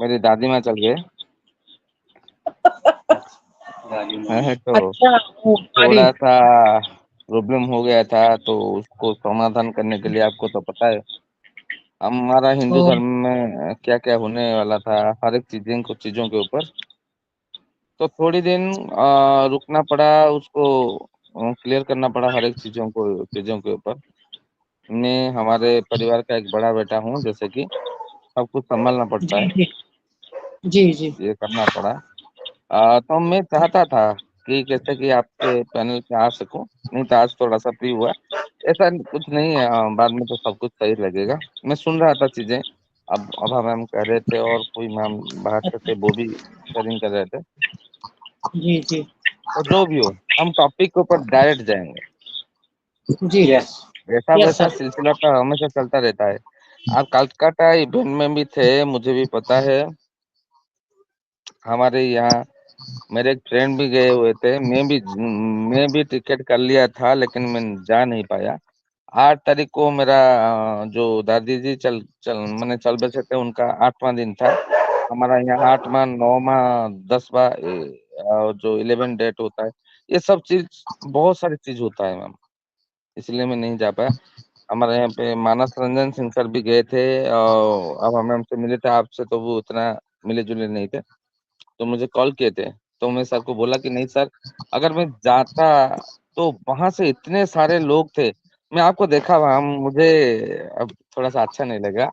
मेरी दादी माँ चल गए। तो अच्छा, वो हमारी। थोड़ा सा प्रॉब्लम हो गया था, तो उसको समाधान करने के लिए आपको तो पता है हमारा हिंदू ओ, धर्म में क्या क्या होने वाला था, हर एक चीजों के ऊपर। तो थोड़ी दिन रुकना पड़ा उसको, क्लियर करना पड़ा हर एक चीजों के ऊपर। मैं हमारे परिवार का एक बड़ा बेटा हूँ, जैसे कि सब कुछ संभालना पड़ता जी है, जी जी जी। ये करना पड़ा। तो मैं चाहता था कि कैसे कि आपके पैनल पे आ सकूं, नहीं तो आज थोड़ा सा फ्री हुआ। ऐसा कुछ नहीं है, बाद में तो सब कुछ सही लगेगा। मैं सुन रहा था चीजें, अब अभा मैम कह रहे थे और कोई मैम बाहर से थे, वो भी शेयरिंग कर रहे थे। जी जी तो जो भी हो, हम टॉपिक के ऊपर डायरेक्ट जाएंगे। जी। यस। वैसा यस वैसा सर। सिलसिला तो हमेशा चलता रहता है। आप कलकत्ता इवेंट में भी थे, मुझे भी पता है। हमारे यहाँ मेरे एक फ्रेंड भी गए हुए थे, मैं भी टिकट कर लिया था, लेकिन मैं जा नहीं पाया। 8 तारीख को मेरा जो दादी जी चल चल मैंने चल बसे थे, उनका 8वां दिन था। हमारा यहाँ 8वां 9वां 10वां जो 11 डेट होता है, ये सब चीज बहुत सारी चीज होता है मैम, इसलिए मैं नहीं जा पाया। हमारे यहाँ पे मानस रंजन सिंह सर भी गए थे, और अब हमें हमसे मिले थे, आपसे तो वो उतना मिले जुले नहीं थे। तो मुझे कॉल किए थे, तो मैं सर को बोला कि नहीं सर, अगर मैं जाता तो वहां से इतने सारे लोग थे, मैं आपको देखा वहां, मुझे अब थोड़ा सा अच्छा नहीं लगा।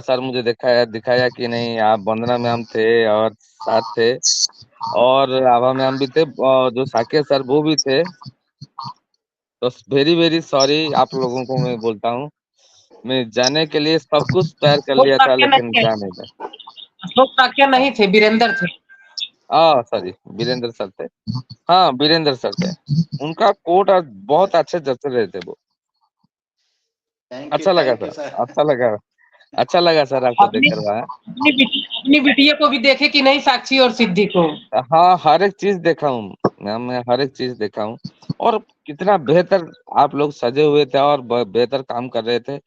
सर मुझे दिखाया कि नहीं, आप वंदना मैम थे और साथ थे, और आभा मैम भी थे, और जो साकिया सर वो भी थे। तो वेरी वेरी सॉरी आप लोगों को मैं बोलता हूँ, मैं जाने के लिए सब कुछ तैयार कर अशोक लिया था, ताकिया लेकिन नहीं है। जा नहीं था। अशोक ताकिया नहीं थे, वीरेंद्र थे। सॉरी, वीरेंद्र सर थे। हाँ, वीरेंद्र सर थे। उनका कोट आज बहुत अच्छे जच रहे थे वो। अच्छा लगा थैंक यू सर, सर। अच्छा लगा, अच्छा लगा सर आपको अपनी देखकर वहाँ। अपनी बिटिया को भी देखे कि नहीं, साक्षी और सिद्धि को? हाँ, हर एक चीज देखा हूँ मैम, मैं हर एक चीज देखा हूँ। और कितना बेहतर आप लोग सजे हुए थे और बेहतर काम कर रहे थे।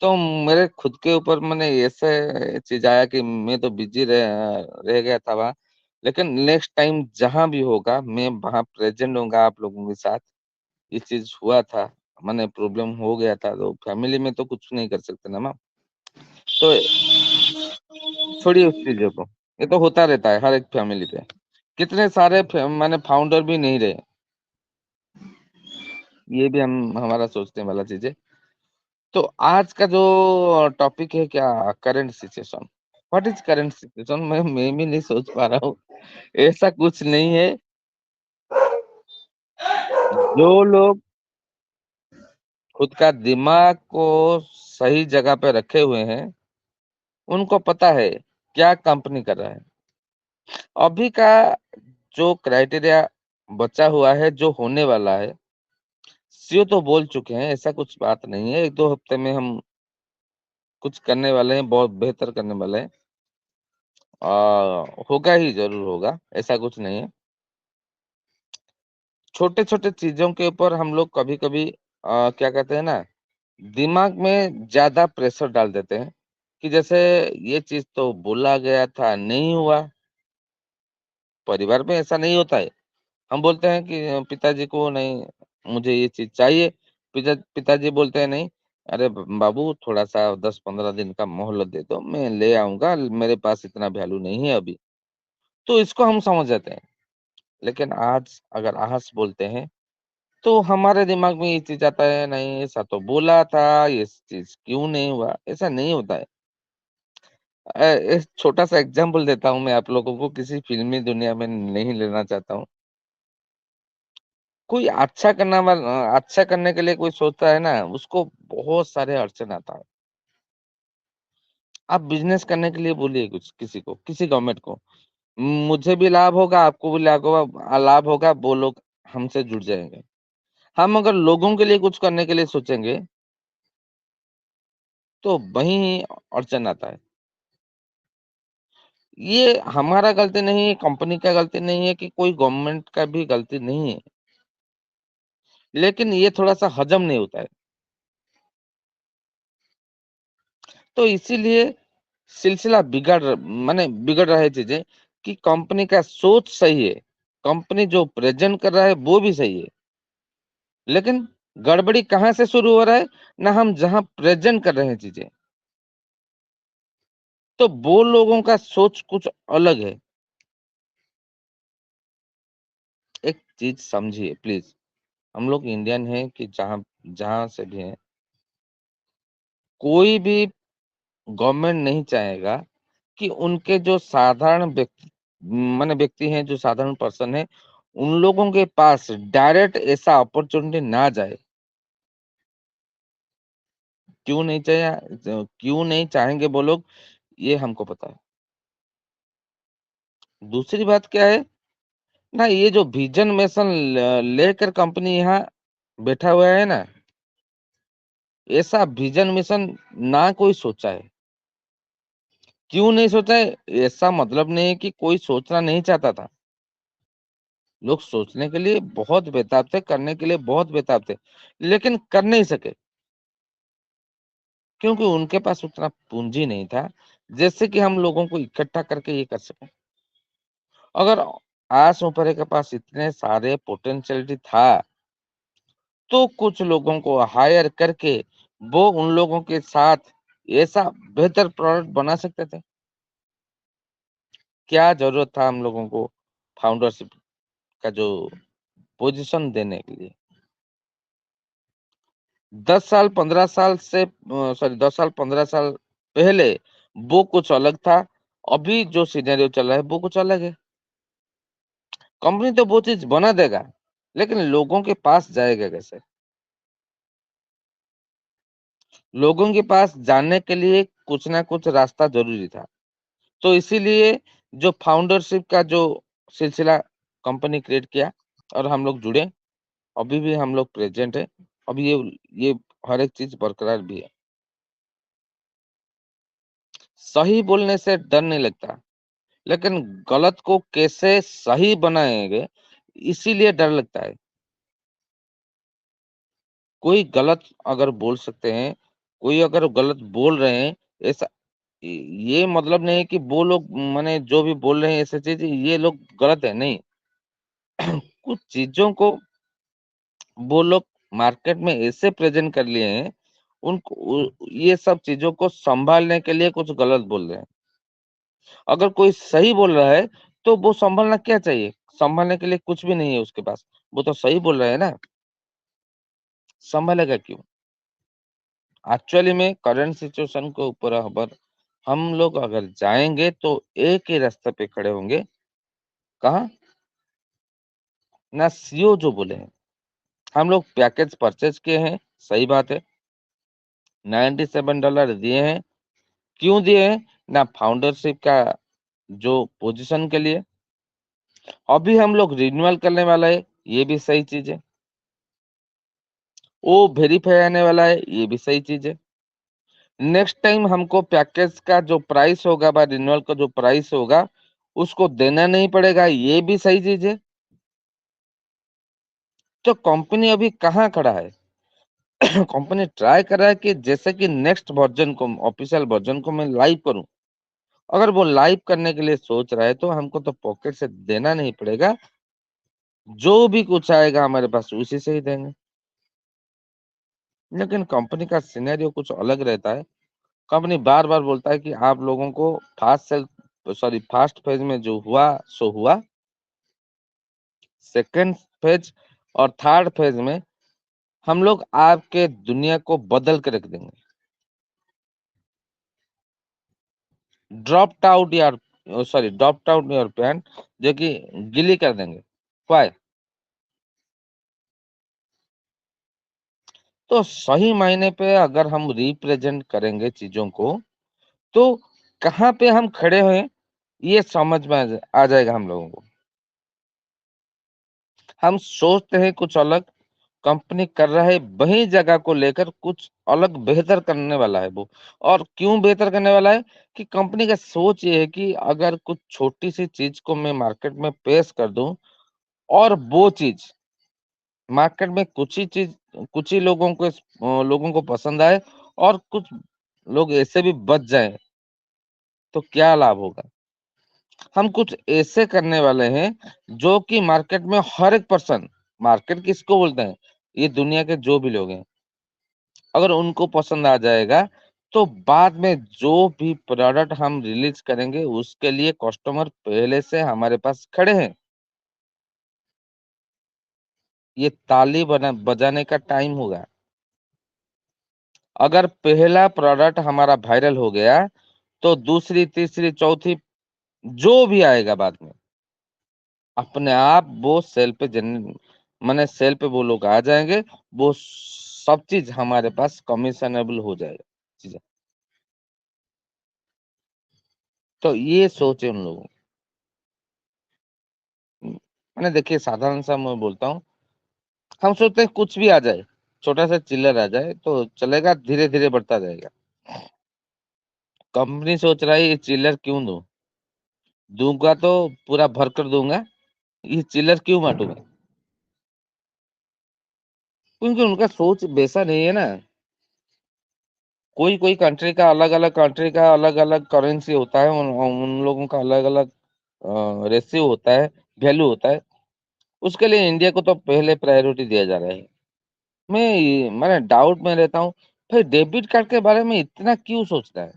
तो मेरे खुद के ऊपर मैंने ऐसे चीज आया कि मैं तो बिजी रह गया था वहाँ। लेकिन नेक्स्ट टाइम जहां भी होगा, मैं वहां प्रेजेंट होऊंगा आप लोगों के साथ। ये चीज हुआ था, मैंने प्रॉब्लम हो गया था, तो फैमिली में तो कुछ नहीं कर सकते ना मैम। तो छोड़िए उस चीजों को, ये तो होता रहता है हर एक फैमिली पे। कितने सारे माने फाउंडर भी नहीं रहे, ये भी हम हमारा सोचने वाला चीज है। तो आज का जो टॉपिक है क्या, current situation. What is current situation, मैं भी नहीं सोच पा रहा हूँ। ऐसा कुछ नहीं है। जो लोग खुद का दिमाग को सही जगह पे रखे हुए हैं, उनको पता है क्या कंपनी कर रहा है। अभी का जो क्राइटेरिया बचा हुआ है, जो होने वाला है, सीईओ तो बोल चुके हैं, ऐसा कुछ बात नहीं है। 1-2 हफ्ते में हम कुछ करने वाले हैं, बहुत बेहतर करने वाले हैं। होगा ही, जरूर होगा, ऐसा कुछ नहीं है। छोटे छोटे चीजों के ऊपर हम लोग कभी कभी क्या कहते हैं ना, दिमाग में ज्यादा प्रेशर डाल देते हैं, कि जैसे ये चीज तो बोला गया था, नहीं हुआ। परिवार में ऐसा नहीं होता है। हम बोलते हैं कि पिताजी को नहीं, मुझे ये चीज चाहिए। पिताजी बोलते हैं नहीं, अरे बाबू थोड़ा सा 10-15 दिन का मोहलत दे दो, मैं ले आऊंगा, मेरे पास इतना वैल्यू नहीं है अभी। तो इसको हम समझ जाते हैं। लेकिन आज अगर आज बोलते हैं, तो हमारे दिमाग में ये चीज आता है, नहीं ऐसा तो बोला था, ये चीज क्यों नहीं हुआ। ऐसा नहीं होता है। एक छोटा सा एग्जांपल देता हूँ मैं आप लोगों को, किसी फिल्मी दुनिया में नहीं लेना चाहता हूँ। कोई अच्छा करने के लिए कोई सोचता है ना, उसको बहुत सारे अड़चन आता है। आप बिजनेस करने के लिए बोलिए कुछ किसी को, किसी गवर्नमेंट को, मुझे भी लाभ होगा, आपको भी लाभ होगा, वो लोग हमसे जुड़ जाएंगे। हम अगर लोगों के लिए कुछ करने के लिए सोचेंगे, तो वहीं अड़चन आता है। ये हमारा गलती नहीं है, कंपनी का गलती नहीं है, कि कोई गवर्नमेंट का भी गलती नहीं है, लेकिन ये थोड़ा सा हजम नहीं होता है। तो इसीलिए सिलसिला बिगड़ रहा है चीजें कि कंपनी का सोच सही है, कंपनी जो प्रेजेंट कर रहा है वो भी सही है, लेकिन गड़बड़ी कहाँ से शुरू हो रहा है ना, हम जहां प्रेजेंट कर रहे हैं चीजें, तो वो लोगों का सोच कुछ अलग है। एक चीज समझिए प्लीज, हम लोग इंडियन हैं कि जहां जहां से भी हैं, कोई भी गवर्नमेंट नहीं चाहेगा कि उनके जो साधारण व्यक्ति हैं, जो साधारण पर्सन है, उन लोगों के पास डायरेक्ट ऐसा अपॉर्चुनिटी ना जाए। क्यों नहीं चाहेंगे वो लोग, ये हमको पता है। दूसरी बात क्या है ना, ये जो विजन मिशन लेकर कंपनी यहाँ बैठा हुआ है ना, ऐसा विजन मिशन ना कोई सोचा है। क्यों नहीं सोचा है, ऐसा मतलब नहीं है कि कोई सोचना नहीं चाहता था। लोग सोचने के लिए बहुत बेताब थे, करने के लिए बहुत बेताब थे, लेकिन कर नहीं सके, क्योंकि उनके पास उतना पूंजी नहीं था जैसे कि हम लोगों को इकट्ठा करके ये कर सके। अगर आस ऊपर के पास इतने सारे पोटेंशियलिटी था, तो कुछ लोगों को हायर करके वो उन लोगों के साथ ऐसा बेहतर प्रोडक्ट बना सकते थे। क्या जरूरत था हम लोगों को फाउंडरशिप का जो पोजीशन देने के लिए? 10 साल 15 साल पहले वो कुछ अलग था, अभी जो सिनेरियो चल रहा है वो कुछ अलग है। कंपनी तो वो चीज बना देगा, लेकिन लोगों के पास जाएगा कैसे? लोगों के पास जाने के लिए कुछ ना कुछ रास्ता जरूरी था। तो इसीलिए जो फाउंडरशिप का जो सिलसिला कंपनी क्रिएट किया, और हम लोग जुड़े, अभी भी हम लोग प्रेजेंट है। अभी ये हर एक चीज बरकरार भी है। सही बोलने से डर नहीं लगता, लेकिन गलत को कैसे सही बनाएंगे, इसीलिए डर लगता है। कोई गलत अगर बोल सकते हैं, कोई अगर गलत बोल रहे हैं, ऐसा ये मतलब नहीं है कि वो लोग माने जो भी बोल रहे हैं ऐसे चीज ये लोग गलत है, नहीं। कुछ चीजों को वो लोग मार्केट में ऐसे प्रेजेंट कर लिए हैं, ये सब चीजों को संभालने के लिए कुछ गलत बोल रहे हैं। अगर कोई सही बोल रहा है तो वो संभालना क्या चाहिए? संभालने के लिए कुछ भी नहीं है उसके पास, वो तो सही बोल रहा है ना, संभालेगा क्यों? एक्चुअली में करंट सिचुएशन के ऊपर अगर हम लोग अगर जाएंगे तो एक ही रास्ते पे खड़े होंगे। कहा ना, सीओ जो बोले हैं, हम लोग पैकेज परचेज किए हैं, सही बात है, $97 दिए हैं। क्यों दिए हैं? ना फाउंडरशिप का जो पोजीशन के लिए। अभी हम लोग रिन्यूअल करने वाला है, ये भी सही चीज है। वो वेरीफाई आने वाला है, ये भी सही चीज है। नेक्स्ट टाइम हमको पैकेज का जो प्राइस होगा बा रिन्यूअल का जो प्राइस होगा उसको देना नहीं पड़ेगा, ये भी सही चीज है। तो कंपनी अभी कहाँ खड़ा है? कंपनी ट्राई कर रहा है कि जैसे कि नेक्स्ट वर्जन को, ऑफिशियल वर्जन को मैं लाइव करूं। अगर वो लाइव करने के लिए सोच रहा है तो हमको तो पॉकेट से देना नहीं पड़ेगा, जो भी कुछ आएगा हमारे पास उसी से ही देंगे। लेकिन कंपनी का सिनेरियो कुछ अलग रहता है। कंपनी बार बार बोलता है कि आप लोगों को फास्ट फेज में जो हुआ सो हुआ, सेकेंड फेज और थर्ड फेज में हम लोग आपके दुनिया को बदल के रख देंगे। ड्रॉप्ड आउट योर पैंट, जो कि गिली कर देंगे। Why? तो सही मायने पे अगर हम रिप्रेजेंट करेंगे चीजों को, तो कहाँ पे हम खड़े हैं ये समझ में आ जाएगा हम लोगों को। हम सोचते हैं कुछ अलग, कंपनी कर रहा है वही जगह को लेकर कुछ अलग बेहतर करने वाला है वो। और क्यों बेहतर करने वाला है? कि कंपनी का सोच ये है कि अगर कुछ छोटी सी चीज को मैं मार्केट में पेश कर दूं, और वो चीज मार्केट में कुछ ही लोगों को पसंद आए, और कुछ लोग ऐसे भी बच जाएं, तो क्या लाभ होगा? हम कुछ ऐसे करने वाले हैं जो कि मार्केट में हर एक पर्सन, मार्केट किसको बोलते हैं? ये दुनिया के जो भी लोग हैं, अगर उनको पसंद आ जाएगा तो बाद में जो भी प्रोडक्ट हम रिलीज करेंगे उसके लिए कस्टमर पहले से हमारे पास खड़े हैं। ये ताली बजाने का टाइम होगा। अगर पहला प्रोडक्ट हमारा वायरल हो गया तो दूसरी, तीसरी, चौथी जो भी आएगा बाद में, अपने आप वो सेल पे माने सेल पे वो लोग आ जाएंगे। वो सब चीज हमारे पास कमीशनेबल हो जाएगा चीजें। तो ये सोचे उन लोगों मैंने देखिए, साधारण सा मैं बोलता हूँ, हम सोचते हैं कुछ भी आ जाए, छोटा सा चिल्लर आ जाए तो चलेगा, धीरे धीरे बढ़ता जाएगा। कंपनी सोच रहा है ये चिल्लर क्यों दूं, दूंगा तो पूरा भर कर दूंगा, ये चिल्लर क्यों बांटूंगा? क्योंकि उनका सोच वैसा नहीं है ना। कोई कोई कंट्री का अलग अलग, कंट्री का अलग अलग करेंसी होता है, उन लोगों का अलग अलग रेशियो होता है, वैल्यू होता है। उसके लिए इंडिया को तो पहले प्रायोरिटी दिया जा रहा है। मैंने डाउट में रहता हूँ, भाई डेबिट कार्ड के बारे में इतना क्यों सोचता है?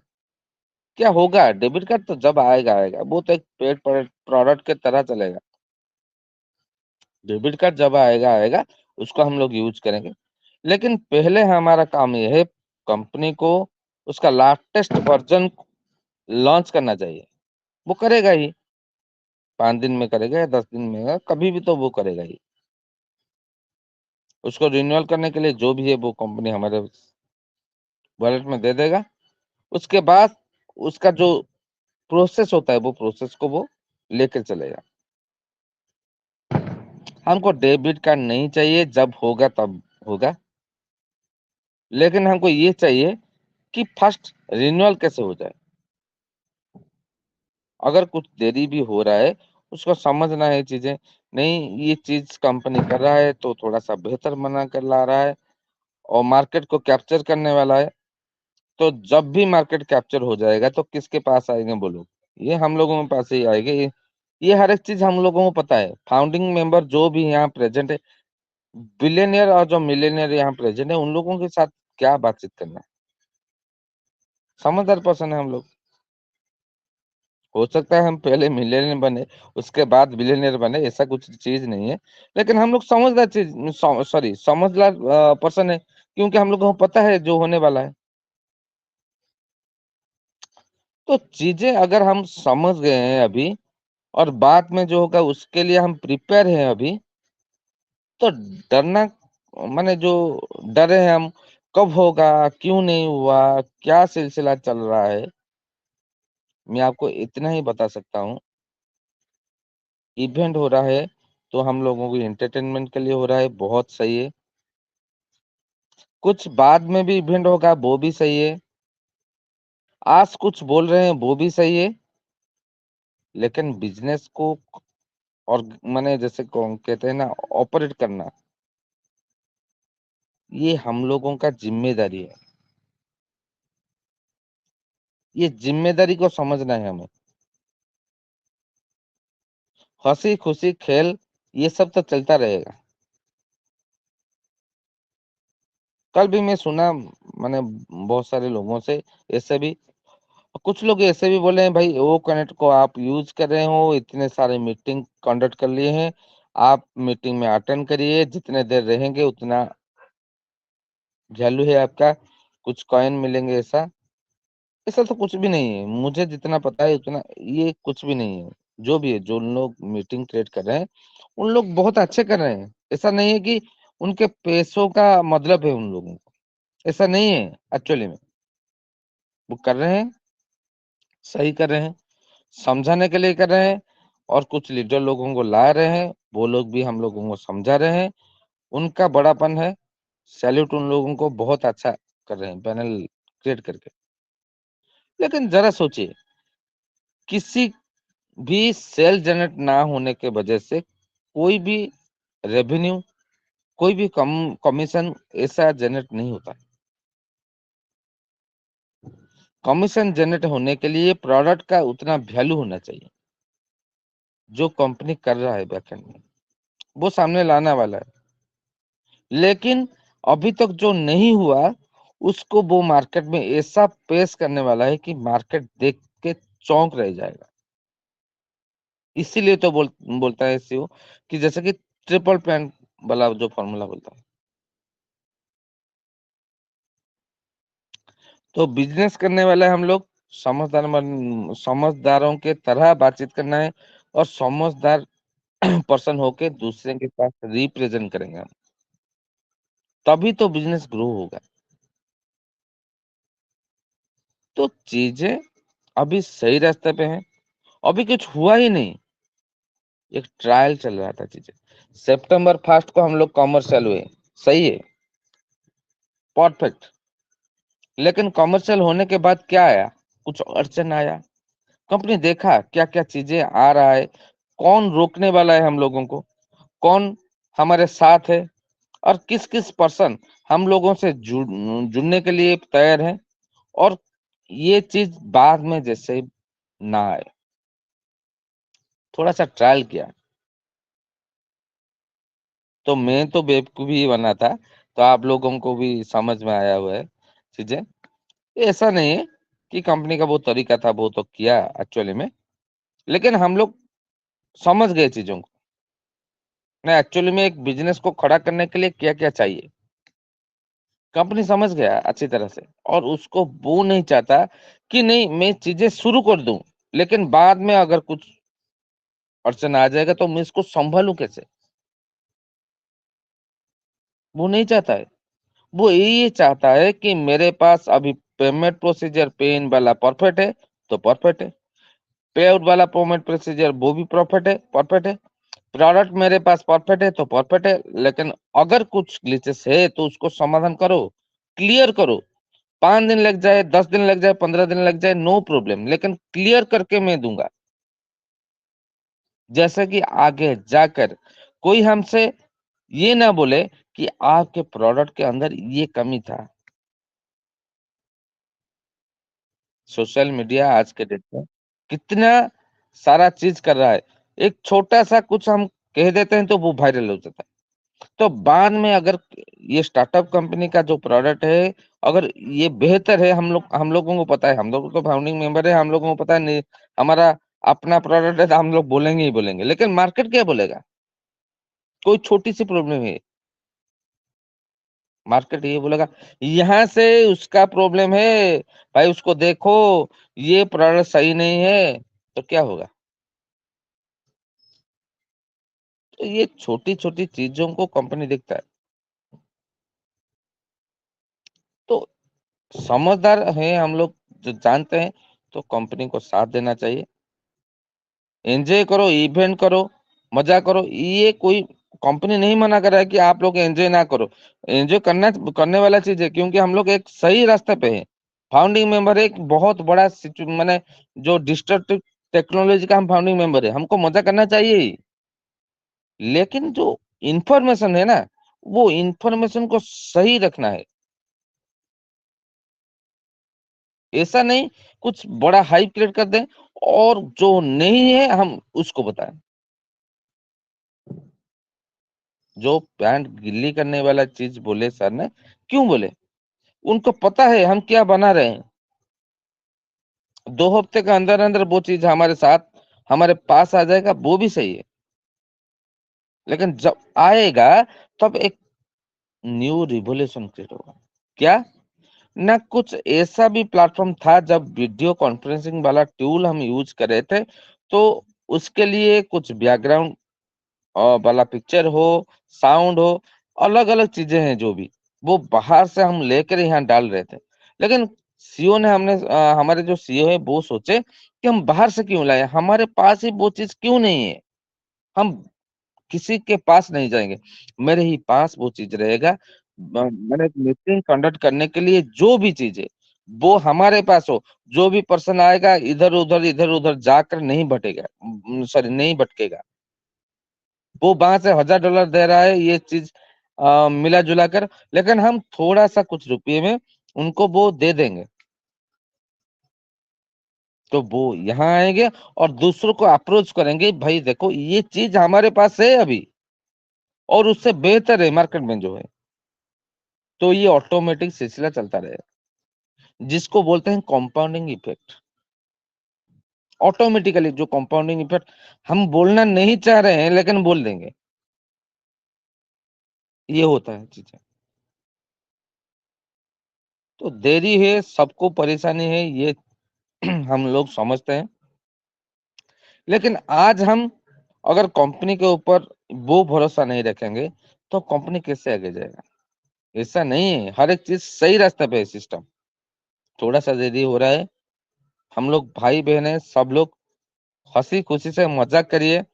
क्या होगा? डेबिट कार्ड तो जब आएगा आएगा, वो तो एक पेड प्रोडक्ट के तरह चलेगा। डेबिट कार्ड जब आएगा आएगा, उसको हम लोग यूज करेंगे। लेकिन पहले हमारा काम यह है, कंपनी को उसका लेटेस्ट वर्जन लॉन्च करना चाहिए। वो करेगा ही, 5 दिन में करेगा या 10 दिन में, कभी भी तो वो करेगा ही। उसको रिन्यूअल करने के लिए जो भी है वो कंपनी हमारे वॉलेट में दे देगा। उसके बाद उसका जो प्रोसेस होता है, वो प्रोसेस को वो लेकर चलेगा। हमको डेबिट कार्ड नहीं चाहिए, जब होगा तब होगा। लेकिन हमको ये चाहिए कि फर्स्ट रिन्यूअल कैसे हो जाए। अगर कुछ देरी भी हो रहा है, उसको समझना है चीजें। नहीं, ये चीज कंपनी कर रहा है तो थोड़ा सा बेहतर बना कर ला रहा है और मार्केट को कैप्चर करने वाला है। तो जब भी मार्केट कैप्चर हो जाएगा तो किसके पास आएंगे वो लोग? ये हम लोगों के पास ही आएंगे। ये हर एक चीज हम लोगों को पता है। फाउंडिंग मेंबर जो भी यहाँ प्रेजेंट है, बिलियनियर और जो मिलियनियर यहाँ प्रेजेंट है, उन लोगों के साथ क्या बातचीत करना है? समझदार पर्सन है हम लोग। हो सकता है हम पहले मिलियनियर बने, उसके बाद बिलियनियर बने, ऐसा कुछ चीज नहीं है। लेकिन हम लोग समझदार चीज, सॉरी, समझदार पर्सन है, क्योंकि हम लोग को पता है जो होने वाला है। तो चीजें अगर हम समझ गए हैं अभी, और बाद में जो होगा उसके लिए हम प्रिपेयर हैं अभी, तो डरना, माने जो डरे हैं हम, कब होगा, क्यों नहीं हुआ, क्या सिलसिला चल रहा है, मैं आपको इतना ही बता सकता हूँ। इवेंट हो रहा है तो हम लोगों को एंटरटेनमेंट के लिए हो रहा है, बहुत सही है। कुछ बाद में भी इवेंट होगा, वो भी सही है। आज कुछ बोल रहे हैं, वो भी सही है। लेकिन बिजनेस को, और माने जैसे कहते हैं ना, ऑपरेट करना, ये हम लोगों का जिम्मेदारी है। ये जिम्मेदारी को समझना है हमें। हंसी खुशी खेल ये सब तो चलता रहेगा। कल भी मैं सुना, मैंने बहुत सारे लोगों से, ऐसे भी कुछ लोग ऐसे भी बोले हैं, भाई वो कनेक्ट को आप यूज कर रहे हो, इतने सारे मीटिंग कंडक्ट कर लिए हैं, आप मीटिंग में अटेंड करिए, जितने देर रहेंगे उतना वैल्यू है आपका, कुछ कॉइन मिलेंगे। ऐसा ऐसा तो कुछ भी नहीं है, मुझे जितना पता है उतना ये कुछ भी नहीं है। जो भी है, जो लोग मीटिंग क्रिएट कर रहे हैं, उन लोग बहुत अच्छे कर रहे हैं। ऐसा नहीं है कि उनके पैसों का मतलब है उन लोगों को, ऐसा नहीं है। एक्चुअली में वो कर रहे हैं, सही कर रहे हैं, समझाने के लिए कर रहे हैं। और कुछ लीडर लोगों को ला रहे हैं, वो लोग भी हम लोगों को समझा रहे हैं। उनका बड़ापन है, सैल्यूट उन लोगों को, बहुत अच्छा कर रहे हैं पैनल क्रिएट करके। लेकिन जरा सोचिए, किसी भी सेल जनरेट ना होने के वजह से कोई भी रेवेन्यू, कोई भी कमीशन ऐसा जनरेट नहीं होता। कमीशन जनरेट होने के लिए प्रोडक्ट का उतना वैल्यू होना चाहिए जो कंपनी कर रहा है बैकएंड में, वो सामने लाने वाला है। लेकिन अभी तक जो नहीं हुआ उसको वो मार्केट में ऐसा पेश करने वाला है कि मार्केट देख के चौंक रह जाएगा। इसीलिए तो बोलता है एसईओ कि जैसे कि ट्रिपल प्लान वाला जो फॉर्मूला बोलता है। तो बिजनेस करने वाले हम लोग समझदारों के तरह बातचीत करना है और समझदार पर्सन होके दूसरे के पास रिप्रेजेंट करेंगे हम, तभी तो बिजनेस ग्रो होगा। तो चीजें अभी सही रास्ते पे हैं, अभी कुछ हुआ ही नहीं, एक ट्रायल चल रहा था चीजें। सितंबर 1 को हम लोग कॉमर्शियल हुए, सही है, परफेक्ट। लेकिन कॉमर्शियल होने के बाद क्या आया, कुछ अड़चन आया। कंपनी देखा क्या क्या चीजें आ रहा है, कौन रोकने वाला है हम लोगों को, कौन हमारे साथ है, और किस किस पर्सन हम लोगों से जुड़ने के लिए तैयार है। और ये चीज बाद में जैसे ना आए, थोड़ा सा ट्रायल किया। तो मैं तो बेवकूफी ही बना था, तो आप लोगों को भी समझ में आया हुआ है चीजें। ऐसा नहीं है कि कंपनी का वो तरीका था वो तो किया एक्चुअली में, लेकिन हम लोग समझ गए चीजों को। मैं एक्चुअली में एक बिजनेस को खड़ा करने के लिए क्या क्या चाहिए, कंपनी समझ गया अच्छी तरह से। और उसको वो नहीं चाहता कि नहीं मैं चीजें शुरू कर दूं, लेकिन बाद में अगर कुछ अड़चन आ जाएगा तो मैं इसको संभालूं कैसे, वो नहीं चाहता है। वो ये चाहता है कि मेरे पास अभी पेमेंट प्रोसीजर पेन वाला परफेक्ट है तो परफेक्ट है, पे आउट वाला पेमेंट प्रोसीजर वो भी परफेक्ट है, प्रोडक्ट मेरे पास परफेक्ट है तो परफेक्ट है। लेकिन अगर कुछ ग्लिचेस है तो उसको समाधान करो, क्लियर करो। 5 दिन लग जाए, 10 दिन लग जाए, 15 दिन लग जाए, नो प्रॉब्लम, लेकिन क्लियर करके मैं दूंगा। जैसे कि आगे जाकर कोई हमसे ये ना बोले कि आपके प्रोडक्ट के अंदर ये कमी था। सोशल मीडिया आज के डेट में कितना सारा चीज कर रहा है, एक छोटा सा कुछ हम कह देते हैं तो वो वायरल हो जाता है। तो बाद में अगर ये स्टार्टअप कंपनी का जो प्रोडक्ट है, अगर ये बेहतर है, हम लोगों को पता है, हम लोग तो फाउंडिंग मेंबर है, हम लोगों को पता है नहीं हमारा अपना प्रोडक्ट है तो हम लोग बोलेंगे ही बोलेंगे। लेकिन मार्केट क्या बोलेगा, कोई छोटी सी प्रॉब्लम है, मार्केट ये बोलेगा यहाँ से उसका प्रॉब्लम है, भाई उसको देखो, ये प्रोडक्ट सही नहीं है। तो क्या होगा। तो ये छोटी छोटी चीजों को कंपनी देखता है। तो समझदार है हम लोग जो जानते हैं, तो कंपनी को साथ देना चाहिए। एंजॉय करो, इवेंट करो, मजा करो। ये कोई कंपनी नहीं मना कर रहा है कि आप लोग एंजॉय ना करो, एंजॉय करना करने वाला चीज है, क्योंकि हम लोग एक सही रास्ते पे हैं। फाउंडिंग मेंबर एक बहुत बड़ा माने जो डिस्ट्रक्टिव टेक्नोलॉजी का हम फाउंडिंग मेंबर है, हमको मजा करना चाहिए ही। लेकिन जो इंफॉर्मेशन है ना, वो इंफॉर्मेशन को सही रखना है। ऐसा नहीं कुछ बड़ा हाइप क्रिएट कर दें और जो नहीं है हम उसको बताएं। जो पैंट गिल्ली करने वाला चीज बोले सर ने, क्यों बोले, उनको पता है हम क्या बना रहे हैं। 2 हफ्ते के अंदर अंदर वो चीज हमारे साथ हमारे पास आ जाएगा, वो भी सही है। लेकिन जब आएगा तब एक न्यू रिवोल्यूशन क्रिएट होगा। क्या ना कुछ ऐसा भी प्लेटफॉर्म था जब वीडियो कॉन्फ्रेंसिंग वाला टूल हम यूज कर रहे थे, तो उसके लिए कुछ बैकग्राउंड वाला पिक्चर हो, साउंड हो, अलग अलग चीजें हैं जो भी, वो बाहर से हम लेकर यहाँ डाल रहे थे। लेकिन सीईओ ने हमारे जो सीईओ है वो सोचे कि हम बाहर से क्यों लाए, हमारे पास ही वो चीज क्यों नहीं है, हम किसी के पास नहीं जाएंगे, मेरे ही पास वो चीज रहेगा। मैंने मीटिंग कंडक्ट करने के लिए जो भी चीज है वो हमारे पास हो, जो भी पर्सन आएगा इधर उधर जाकर नहीं भटेगा, सॉरी नहीं भटकेगा। वो वहां से $1000 दे रहा है ये चीज मिला जुला कर, लेकिन हम थोड़ा सा कुछ रुपये में उनको वो दे देंगे। तो वो यहाँ आएंगे और दूसरों को अप्रोच करेंगे, भाई देखो ये चीज हमारे पास है अभी और उससे बेहतर है मार्केट में जो है। तो ये ऑटोमेटिक सिलसिला चलता रहेगा, जिसको बोलते हैं कंपाउंडिंग इफेक्ट। ऑटोमेटिकली जो कंपाउंडिंग इफेक्ट हम बोलना नहीं चाह रहे हैं लेकिन बोल देंगे, ये होता है चीजें। तो देरी है, सबको परेशानी है, ये हम लोग समझते हैं। लेकिन आज हम अगर कंपनी के ऊपर वो भरोसा नहीं रखेंगे तो कंपनी कैसे आगे जाएगा? ऐसा नहीं है, हर एक चीज सही रास्ते पे है सिस्टम। थोड़ा सा देरी हो रहा है, हम लोग भाई बहन है, सब लोग हंसी खुशी से मजाक करिए।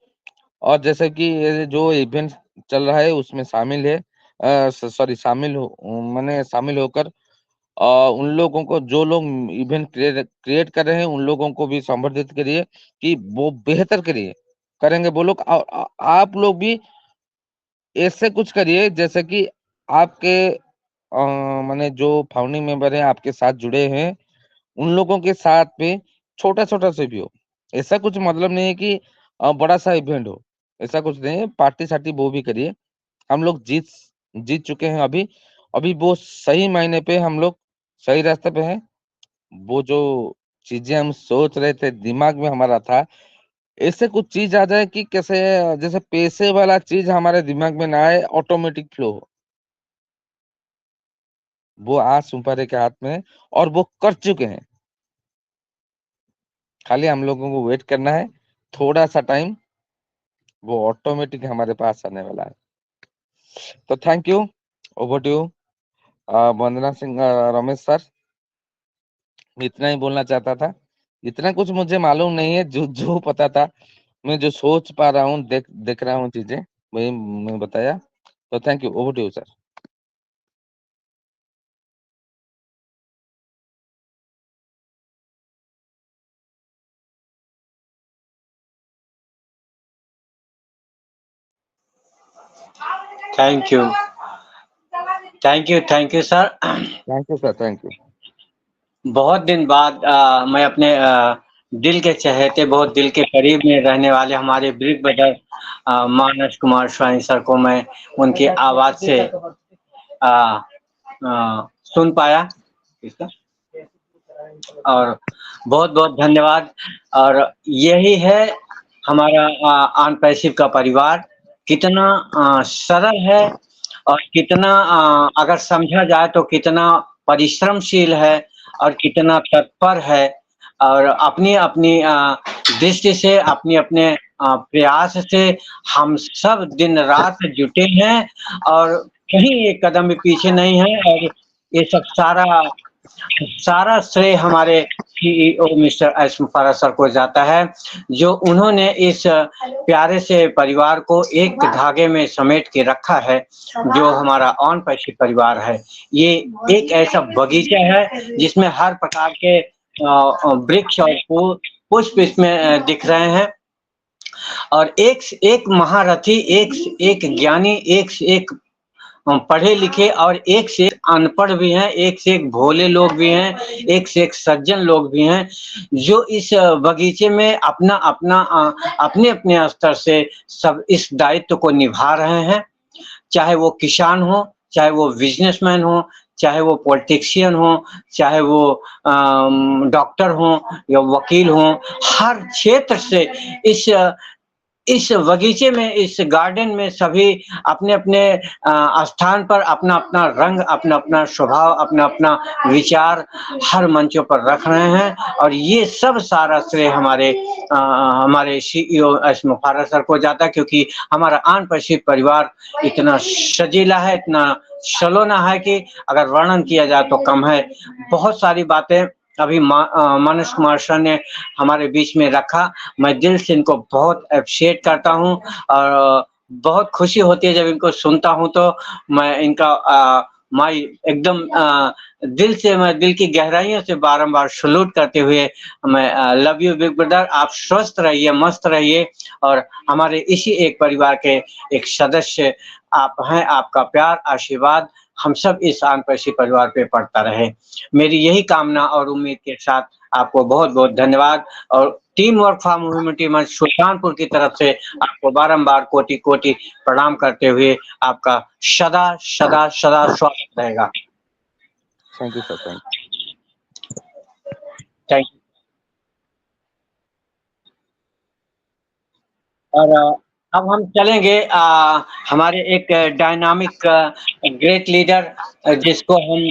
और जैसे कि ये जो इवेंट चल रहा है उसमें शामिल है, सॉरी शामिल हो, मैंने शामिल होकर उन लोगों को, जो लोग इवेंट क्रिएट कर रहे हैं उन लोगों को भी संबोधित करिए कि वो बेहतर करिए, करेंगे वो लोग। और आप लोग भी ऐसे कुछ करिए जैसे कि आपके माने जो फाउंडिंग मेंबर हैं आपके साथ जुड़े हैं उन लोगों के साथ में छोटा छोटा से भी हो। ऐसा कुछ मतलब नहीं है कि बड़ा सा इवेंट हो, ऐसा कुछ नहीं है। पार्टी सार्टी वो भी करिए। हम लोग जीत जीत चुके हैं अभी। अभी वो सही मायने पे हम लोग सही रास्ते पे हैं। वो जो चीजें हम सोच रहे थे दिमाग में हमारा था, ऐसे कुछ चीज आ जाए कि कैसे, जैसे पैसे वाला चीज हमारे दिमाग में ना आए, ऑटोमेटिक फ्लो हो। वो आज सुपारे के हाथ में है और वो कर चुके हैं। खाली हम लोगों को वेट करना है, थोड़ा सा टाइम, वो ऑटोमेटिक हमारे पास आने वाला है। तो thank you. Over to you Vandana Singh, Ramesh sir. मैं इतना ही बोलना चाहता था। इतना कुछ मुझे मालूम नहीं है, जो जो पता था, मैं जो सोच पा रहा हूँ, देख देख रहा हूँ चीजें, वही मैं बताया। तो thank you. Over to you sir. Thank you, thank you sir. Thank you sir, thank you. बहुत दिन बाद मैं अपने दिल के चहेते, बहुत दिल के करीब में रहने वाले हमारे बिग ब्रदर मानस कुमार स्वाइन सर को मैं उनकी आवाज से सुन पाया इसका, और बहुत बहुत धन्यवाद। और यही है हमारा ऑन पैसिव का परिवार, कितना सरल है और कितना अगर समझा जाए तो कितना परिश्रमशील है और कितना तत्पर है, और अपनी अपनी दृष्टि से, अपने अपने प्रयास से हम सब दिन रात जुटे हैं और कहीं एक कदम भी पीछे नहीं है। और ये सब सारा श्रेय हमारे सीईओ मिस्टर एस मुफारा सर को जाता है, जो उन्होंने इस प्यारे से परिवार को एक धागे में समेट के रखा है, जो हमारा ऑन पैसिव परिवार है। ये एक ऐसा बगीचा है जिसमें हर प्रकार के वृक्ष और पुष्प इसमें दिख रहे हैं, और एक महारथी, एक ज्ञानी, एक से एक पढ़े लिखे और एक से एक अनपढ़ भी हैं, एक से एक भोले लोग भी हैं, एक से एक सज्जन लोग भी हैं, जो इस बगीचे में अपना अपना अपने अपने स्तर से सब इस दायित्व को निभा रहे हैं। चाहे वो किसान हो, चाहे वो बिजनेसमैन हो, चाहे वो पॉलिटिशियन हो, चाहे वो डॉक्टर हो या वकील हो, हर क्षेत्र से इस बगीचे में, इस गार्डन में सभी अपने-अपने स्थान पर अपना-अपना रंग, अपना-अपना स्वभाव, अपना-अपना विचार हर मंचों पर रख रहे हैं, और ये सब सारा श्रेय हमारे सीईओ एस मुफारा सर को जाता है, क्योंकि हमारा ऑन पैसिव परिवार इतना सजीला है, इतना सलोना है कि अगर वर्णन किया जाए तो कम है। बहुत सारी बातें अभी मानस कुमार सर ने हमारे बीच में रखा। मैं दिल से इनको बहुत एप्रिशिएट करता हूँ और बहुत खुशी होती है जब इनको सुनता हूँ, तो मैं इनका मैं एकदम दिल से, मैं दिल की गहराइयों से बारंबार सैल्यूट करते हुए मैं लव यू बिग ब्रदर, आप स्वस्थ रहिए, मस्त रहिए, और हमारे इसी एक परिवार के एक सदस्य आप हैं। आपका प्यार, आशीर्वाद हम सब इस आंतरराष्ट्रीय परिवार पे पड़ता रहे। मेरी यही कामना और उम्मीद के साथ आपको बहुत-बहुत धन्यवाद और टीम वर्क फ्रॉम ह्यूमैनिटी मंच सुल्तानपुर की तरफ से आपको बारंबार कोटि-कोटि प्रणाम करते हुए आपका सदा, सदा, सदा स्वागत रहेगा। Thank you sir, thank thank you. और अब हम चलेंगे हमारे एक डायनामिक ग्रेट लीडर जिसको हम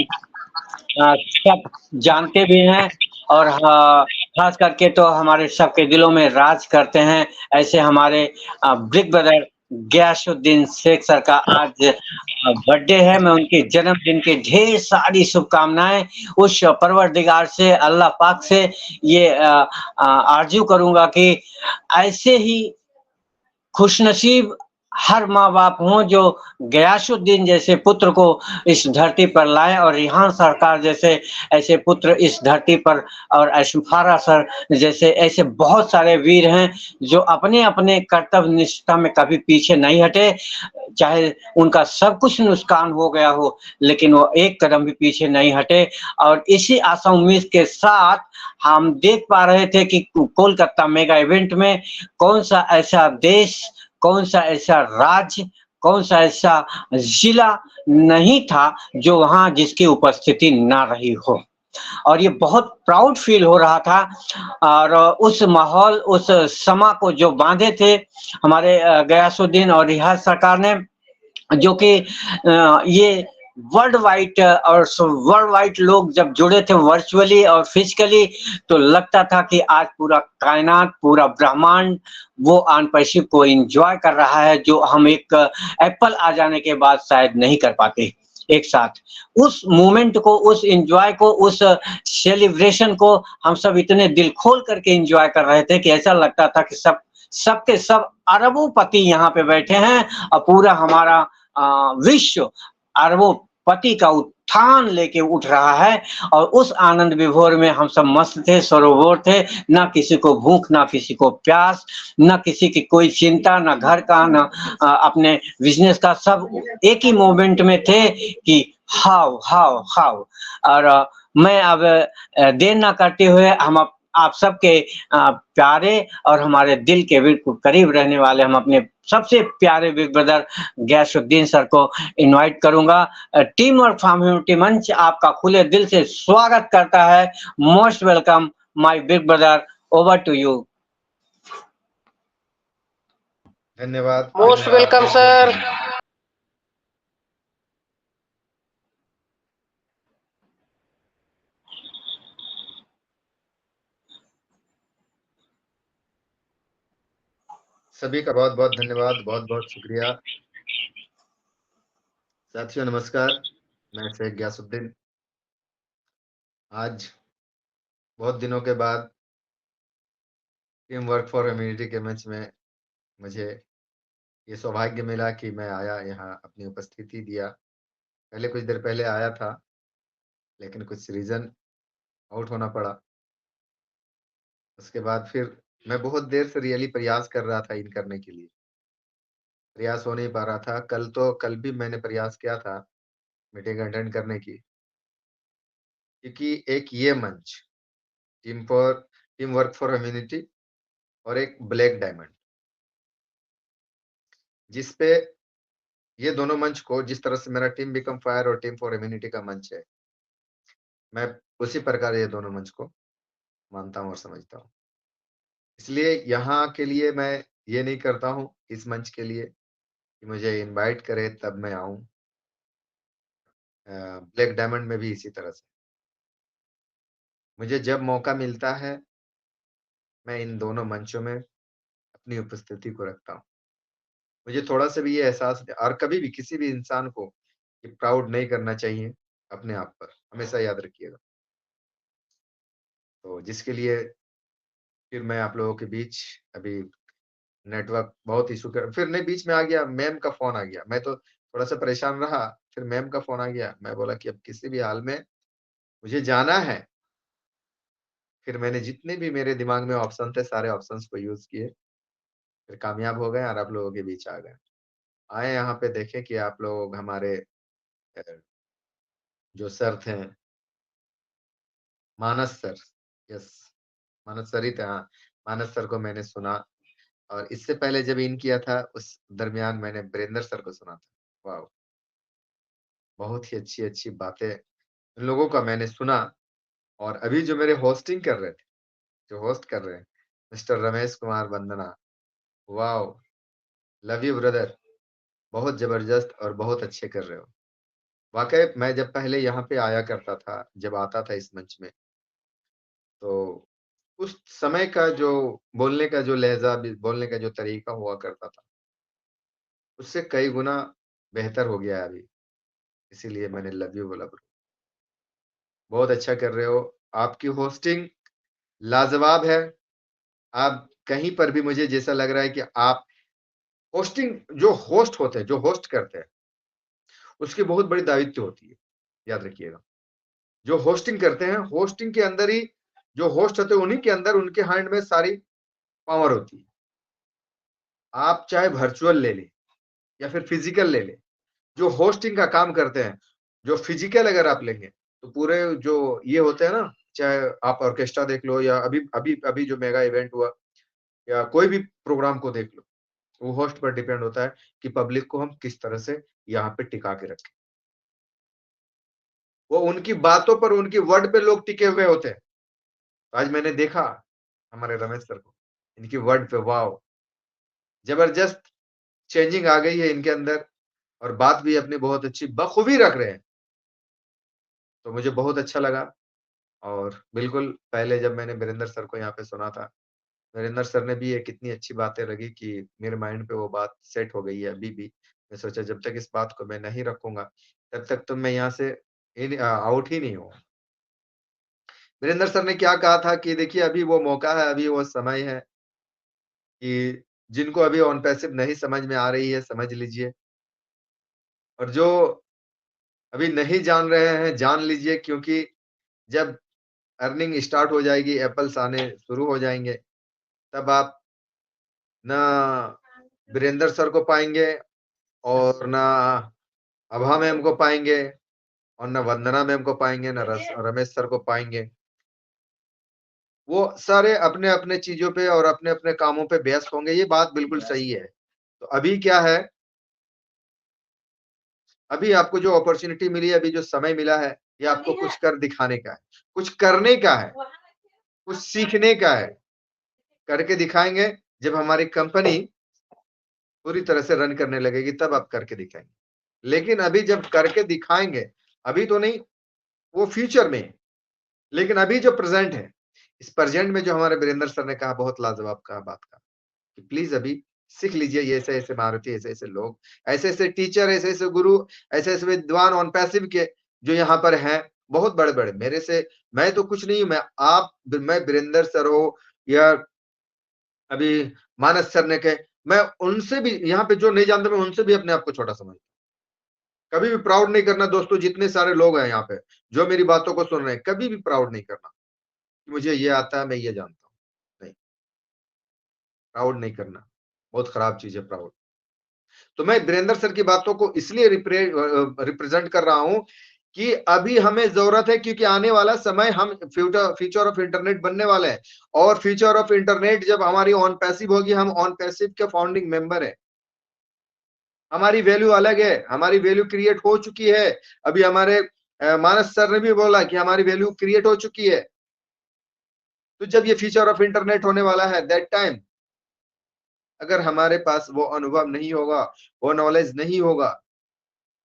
सब जानते भी हैं और खास करके तो हमारे सबके दिलों में राज करते हैं। ऐसे हमारे big brother Giyasuddin Sheikh sir का आज बर्थडे है। मैं उनके जन्मदिन की ढेर सारी शुभकामनाएँ उस परवरदिगार से, अल्लाह पाक से ये आरज़ू करूँगा कि ऐसे ही खुशनसीब हर माँ-बाप हों जो गियासुद्दीन जैसे पुत्र को इस धरती पर लाएँ और रिहान सरकार जैसे ऐसे पुत्र इस धरती पर और अशफारा सर जैसे ऐसे बहुत सारे वीर हैं जो अपने-अपने कर्तव्य निष्ठा में कभी पीछे नहीं हटे। चाहे उनका सब कुछ नुकसान हो गया हो, लेकिन वो एक कदम भी पीछे नहीं हटे और इसी आशा उम्मीद के साथ हम देख पा रहे थे कि कोलकाता मेगा इवेंट में कौन-सा ऐसा देश, कौन-सा ऐसा राज्य, कौन-सा ऐसा जिला नहीं था जो वहाँ जिसकी उपस्थिति ना रही हो। और ये बहुत प्राउड फ़ील हो रहा था और उस माहौल, उस समा को जो बाँधे थे हमारे गियासुद्दीन और रियाज सरकार ने जो कि ये वर्ल्ड वाइड और वर्ल्ड वाइड लोग जब जुड़े थे वर्चुअली और फिजिकली तो लगता था कि आज पूरा कायनात, पूरा ब्रह्मांड वो अनपेक्षित को एन्जॉय कर रहा है जो हम एक एप्पल आ जाने के बाद शायद नहीं कर पाते एक साथ। उस मोमेंट को, उस एन्जॉय को, उस सेलिब्रेशन को हम सब इतने दिल खोल करके एन्जॉय कर रहे थे कि ऐसा लगता था कि सबके सब अरबों-पति यहाँ पे बैठे हैं और पूरा हमारा विश्व अरबों-पति का उत्थान लेके उठ रहा है और उस आनंद विभोर में हम सब मस्त थे, सरोबोर थे, ना किसी को भूख, ना किसी को प्यास, ना किसी की कोई चिंता, ना घर का, ना अपने बिज़नेस का, सब एक ही मोमेंट में थे कि हाउ, हाउ, हाउ और मैं अब देर ना करते हुए हम आप सबके प्यारे और हमारे दिल के बिल्कुल करीब रहने वाले हम अपने सबसे प्यारे बिग ब्रदर गियासुद्दीन सर को इनवाइट करूँगा। टीम वर्क फ्रॉम ह्यूमैनिटी मंच आपका खुले दिल से स्वागत करता है। Most welcome my big brother, over to you. धन्यवाद। Most welcome sir. सभी का बहुत-बहुत धन्यवाद, बहुत-बहुत शुक्रिया। साथियों नमस्कार, मैं शेख गियासुद्दीन। आज बहुत दिनों के बाद टीम वर्क फॉर ह्यूमैनिटी के मंच में मुझे ये सौभाग्य मिला कि मैं आया यहाँ अपनी उपस्थिति दिया। पहले कुछ देर पहले आया था, लेकिन कुछ रीज़न आउट होना पड़ा। उसके बाद फिर मैं बहुत देर से रियली प्रयास कर रहा था इन करने के लिए। प्रयास हो नहीं पा रहा था। कल भी मैंने प्रयास किया था मीटिंग अटेंड करने की। क्योंकि एक ये मंच टीम वर्क फॉर ह्यूमैनिटी और एक ब्लैक डायमंड जिस पे ये दोनों मंच को जिस तरह से मेरा टीम बिकम फायर और टीम फॉर ह्यूमैनिटी का मंच है, मैं उसी प्रकार ये दोनों मंच को मानता हूँ और समझता हूँ। इसलिए यहाँ के लिए मैं ये नहीं करता हूँ इस मंच के लिए कि मुझे इनवाइट करे तब मैं आऊँ। ब्लैक डायमंड में भी इसी तरह से। मुझे जब मौका मिलता है, मैं इन दोनों मंचों में अपनी उपस्थिति को रखता हूँ। मुझे थोड़ा-सा भी ये एहसास और कभी भी किसी भी इंसान को ये प्राउड नहीं करना चाहिए अपने आप पर, हमेशा याद रखिएगा। तो जिसके लिए फिर मैं आप लोगों के बीच अभी नेटवर्क बहुत इश्यू कर फिर नहीं बीच में आ गया, मैम का फ़ोन आ गया। मैं तो थोड़ा-सा परेशान रहा, फिर मैम का फ़ोन आ गया। मैं बोला कि अब किसी भी हाल में मुझे जाना है। फिर मैंने जितने भी मेरे दिमाग में ऑप्शन थे, सारे ऑप्शंस को यूज़ किए, फिर कामयाब हो गए और आप लोगों के बीच आ गए। आए यहाँ पे देखें कि आप लोग हमारे जो सर थे, मानस सर, यस, मानस सर ही थे, हाँ। मानस सर को मैंने सुना, और इससे पहले जब इन किया था उस दरमियान मैंने वीरेंद्र सर को सुना था। वाओ! बहुत ही अच्छी-अच्छी बातें इन लोगों का मैंने सुना। और अभी जो मेरे होस्टिंग कर रहे थे, जो होस्ट कर रहे हैं, mister Ramesh Kumar Vandana, wow! Love you brother, बहुत ज़बरदस्त और बहुत अच्छे कर रहे हो। वाक़ई मैं जब पहले यहाँ पे आया करता था, जब आता था इस मंच में, तो उस समय का जो बोलने का जो लहज़ा भी बोलने का जो तरीका हुआ करता था, उससे कई गुना बेहतर हो गया है अभी। इसीलिए मैंने लव यू बोला ब्रो। बहुत अच्छा कर रहे हो। आपकी होस्टिंग लाजवाब है। आप कहीं पर भी मुझे जैसा लग रहा है कि आप होस्टिंग जो होस्ट होते हैं, जो होस्ट करते हैं, उसकी बहुत बड़ी दायित्व होती है। याद रखिएगा। जो होस्टिंग करते हैं, होस्टिंग के अंदर ही जो होस्ट होते हैं, उन्हीं के अंदर उनके हैंड में सारी पावर होती है। आप चाहे वर्चुअल ले लें या फिर फिजिकल ले लें, जो होस्टिंग का काम करते हैं, जो फिजिकल अगर आप लेंगे, तो पूरे जो ये होते हैं ना, चाहे आप ऑर्केस्ट्रा देख लो या अभी अभी अभी जो मेगा इवेंट हुआ या कोई भी प्रोग्राम को देख लो, वो होस्ट पर डिपेंड होता है कि पब्लिक को हम किस तरह से यहाँ पे टिका के रखें। वो उनकी बातों पर, उनकी वर्ड पे लोग टिके हुए होते हैं। आज मैंने देखा हमारे रमेश सर को, इनकी वर्ड पे वाओ! जबरदस्त चेंजिंग आ गई है इनके अंदर, और बात भी अपनी बहुत अच्छी बखूबी रख रहे हैं। तो मुझे बहुत अच्छा लगा। और बिल्कुल पहले जब मैंने वीरेंद्र सर को यहाँ पे सुना था, वीरेंद्र सर ने भी एक इतनी अच्छी बातें लगी कि मेरे माइंड पे वो बात सेट हो गई है अभी भी। मैं सोचा जब तक इस बात को मैं नहीं रखूँगा, तब तक तो मैं यहाँ से आउट ही नहीं होऊँगा। वीरेंद्र सर ने क्या कहा था कि देखिए अभी वो मौका है, अभी वो समय है कि जिनको अभी ऑन पैसिव नहीं समझ में आ रही है, समझ लीजिए। और जो अभी नहीं जान रहे हैं, जान लीजिए, क्योंकि जब अर्निंग स्टार्ट हो जाएगी, एपल्स आने शुरू हो जाएँगे, तब आप ना वीरेंद्र सर को पाएँगे और ना अभा मैम को पाएँगे और ना वंदना मैम को पाएँगे, ना रमेश सर को पाएँगे। वो सारे अपने-अपने चीज़ों पे और अपने-अपने कामों पे व्यस्त होंगे, ये बात बिल्कुल सही है। तो अभी क्या है, अभी आपको जो अपॉर्च्युनिटी मिली है, अभी जो समय मिला है, ये आपको कुछ कर दिखाने का है, कुछ करने का है, कुछ सीखने का है। करके दिखाएँगे, जब हमारी कंपनी पूरी तरह से रन करने लगेगी, तब आप करके दिखाएँगे। लेकिन अभी जब करके दिखाएँगे, अभी तो नहीं, वो फ्यूचर में है। लेकिन अभी जो प्रेज़ेंट है, इस प्रेज़ेंट में जो हमारे वीरेंद्र सर ने कहा, बहुत लाजवाब कहा बात कहा कि प्लीज़ अभी सीख लीजिए, ये ऐसे-ऐसे महारथी, ऐसे-ऐसे लोग, ऐसे-ऐसे टीचर, ऐसे-ऐसे गुरु, ऐसे-ऐसे विद्वान ऑन पैसिव के जो यहाँ पर हैं, बहुत बड़े-बड़े। मेरे से मैं तो कुछ नहीं हूँ, मैं वीरेंद्र सर हो या अभी मानस सर ने कहे, मैं उनसे भी यहाँ पे जो नहीं जानता, मैं उनसे भी अपने आप को छोटा समझता हूँ। कभी भी प्राउड नहीं करना दोस्तों, जितने सारे लोग हैं यहाँ पे, जो मेरी बातों को सुन रहे हैं, कभी भी प्राउड नहीं करना कि मुझे ये आता है, मैं ये जानता हूँ। नहीं, प्राउड नहीं करना, बहुत खराब चीज़ है प्राउड। तो मैं वीरेंद्र सर की बातों को इसलिए रिप्रेजेंट कर रहा हूँ कि अभी हमें ज़रूरत है, क्योंकि आने वाला समय हम फ्यूचर ऑफ इंटरनेट बनने वाले हैं, और फ्यूचर ऑफ इंटरनेट जब हमारी ऑन पैसिव होगी, हम ऑन पैसिव के फाउंडिंग मेंबर हैं। हमारी वैल्यू अलग है, हमारी वैल्यू क्रिएट हो चुकी है। अभी हमारे मानस सर ने भी बोला कि हमारी वैल्यू क्रिएट हो चुकी है। तो जब ये फ्यूचर ऑफ इंटरनेट होने वाला है, दैट टाइम अगर हमारे पास वो अनुभव नहीं होगा, वो नॉलेज नहीं होगा,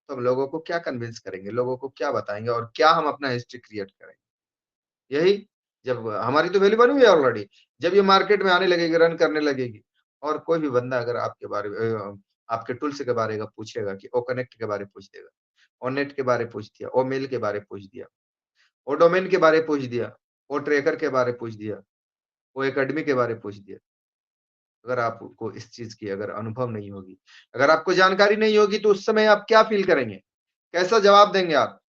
तो हम लोगों को क्या कन्विंस करेंगे, लोगों को क्या बताएँगे और क्या हम अपना हिस्ट्री क्रिएट करेंगे? यही, जब हमारी तो वैल्यू बनी हुई है ऑलरेडी, जब ये मार्केट में आने लगेगी, रन करने लगेगी, और कोई भी बंदा अगर आपके बारे में आपके टूल्स के बारे में पूछेगा कि ओ कनेक्ट के बारे में पूछ देगा, ओ नेट के बारे में पूछ दिया, ओ मेल के बारे में पूछ दिया, ओ डोमेन के बारे में पूछ दिया, ओ ट्रैकर के बारे में पूछ दिया, ओ एकेडमी के बारे में पूछ दिया। अगर आपको इस चीज़ की अगर अनुभव नहीं होगी, अगर आपको जानकारी नहीं होगी, तो उस समय आप क्या फ़ील करेंगे? कैसा जवाब देंगे आप?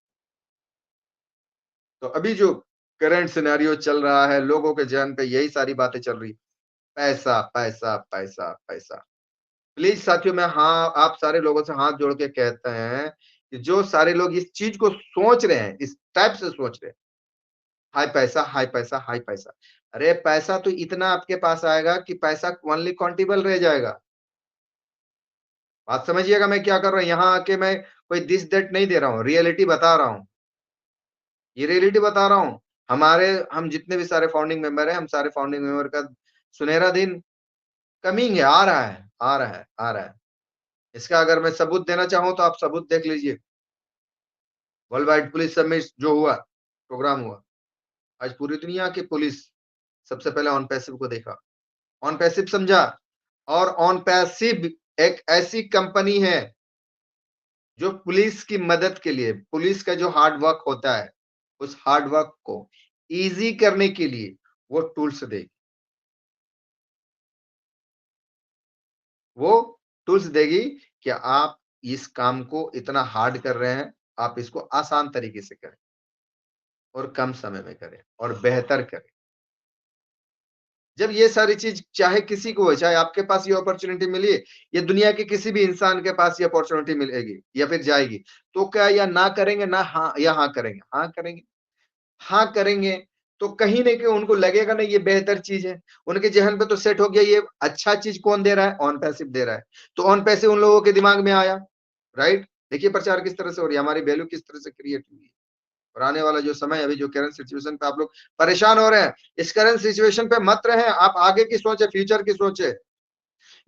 तो अभी जो करंट सिनेरियो चल रहा है, लोगों के ज़हन पे यही सारी बातें चल रही, पैसा, पैसा, पैसा, पैसा। प्लीज़ साथियों, मैं हाँ, आप सारे लोगों से हाथ जोड़ के कहते हैं कि जो सारे लोग इस चीज को सोच रहे हैं, इस टाइप से सोच रहे हैं, हाई पैसा, हाई पैसा, हाई पैसा। अरे पैसा तो इतना आपके पास आएगा कि पैसा ओनली काउंटेबल रह जाएगा। बात समझिएगा मैं क्या कर रहा हूँ, यहाँ आके मैं कोई दिस दैट नहीं दे रहा हूँ, रियलिटी बता रहा हूँ, ये रियलिटी बता रहा हूँ। हम जितने भी सारे फाउंडिंग मेंबर हैं, हम सारे फाउंडिंग मेंबर का सुनहरा दिन कमिंग है, आ रहा है, आ रहा है, आ रहा है। इसका अगर मैं सबूत देना चाहूँ तो आप सबूत देख लीजिए। वर्ल्ड वाइड पुलिस समिट जो हुआ, प्रोग्राम हुआ, आज पूरी दुनिया की पुलिस सबसे पहले ऑन पैसिव को देखा, ऑन पैसिव समझा। और ऑन पैसिव एक ऐसी कंपनी है जो पुलिस की मदद के लिए, पुलिस का जो हार्ड वर्क होता है, उस हार्ड वर्क को इजी करने के लिए वो टूल्स देगी, वो टूल्स देगी कि आप इस काम को इतना हार्ड कर रहे हैं, आप इसको आसान तरीके से करें और कम समय में करें और बेहतर करें। जब ये सारी चीज चाहे किसी को हो, चाहे आपके पास ये अपॉर्चुनिटी मिली है, ये दुनिया के किसी भी इंसान के पास ये अपॉर्चुनिटी मिलेगी या फिर जाएगी, तो क्या या ना करेंगे, ना हाँ या हाँ करेंगे? हाँ करेंगे। हाँ करेंगे तो कहीं ना कहीं उनको लगेगा ना ये बेहतर चीज है, उनके जहन पे तो सेट हो गया ये अच्छा चीज कौन दे रहा है, ऑन पैसिव दे रहा है। तो ऑन पैसिव उन लोगों के दिमाग में आया, राइट। देखिए प्रचार किस तरह से हो रही है, हमारी वैल्यू किस तरह से क्रिएट हुई है। और आने वाला जो समय, अभी जो करंट सिचुएशन पे आप लोग परेशान हो रहे हैं, इस करंट सिचुएशन पे मत रहे, आप आगे की सोचे, फ्यूचर की सोचे।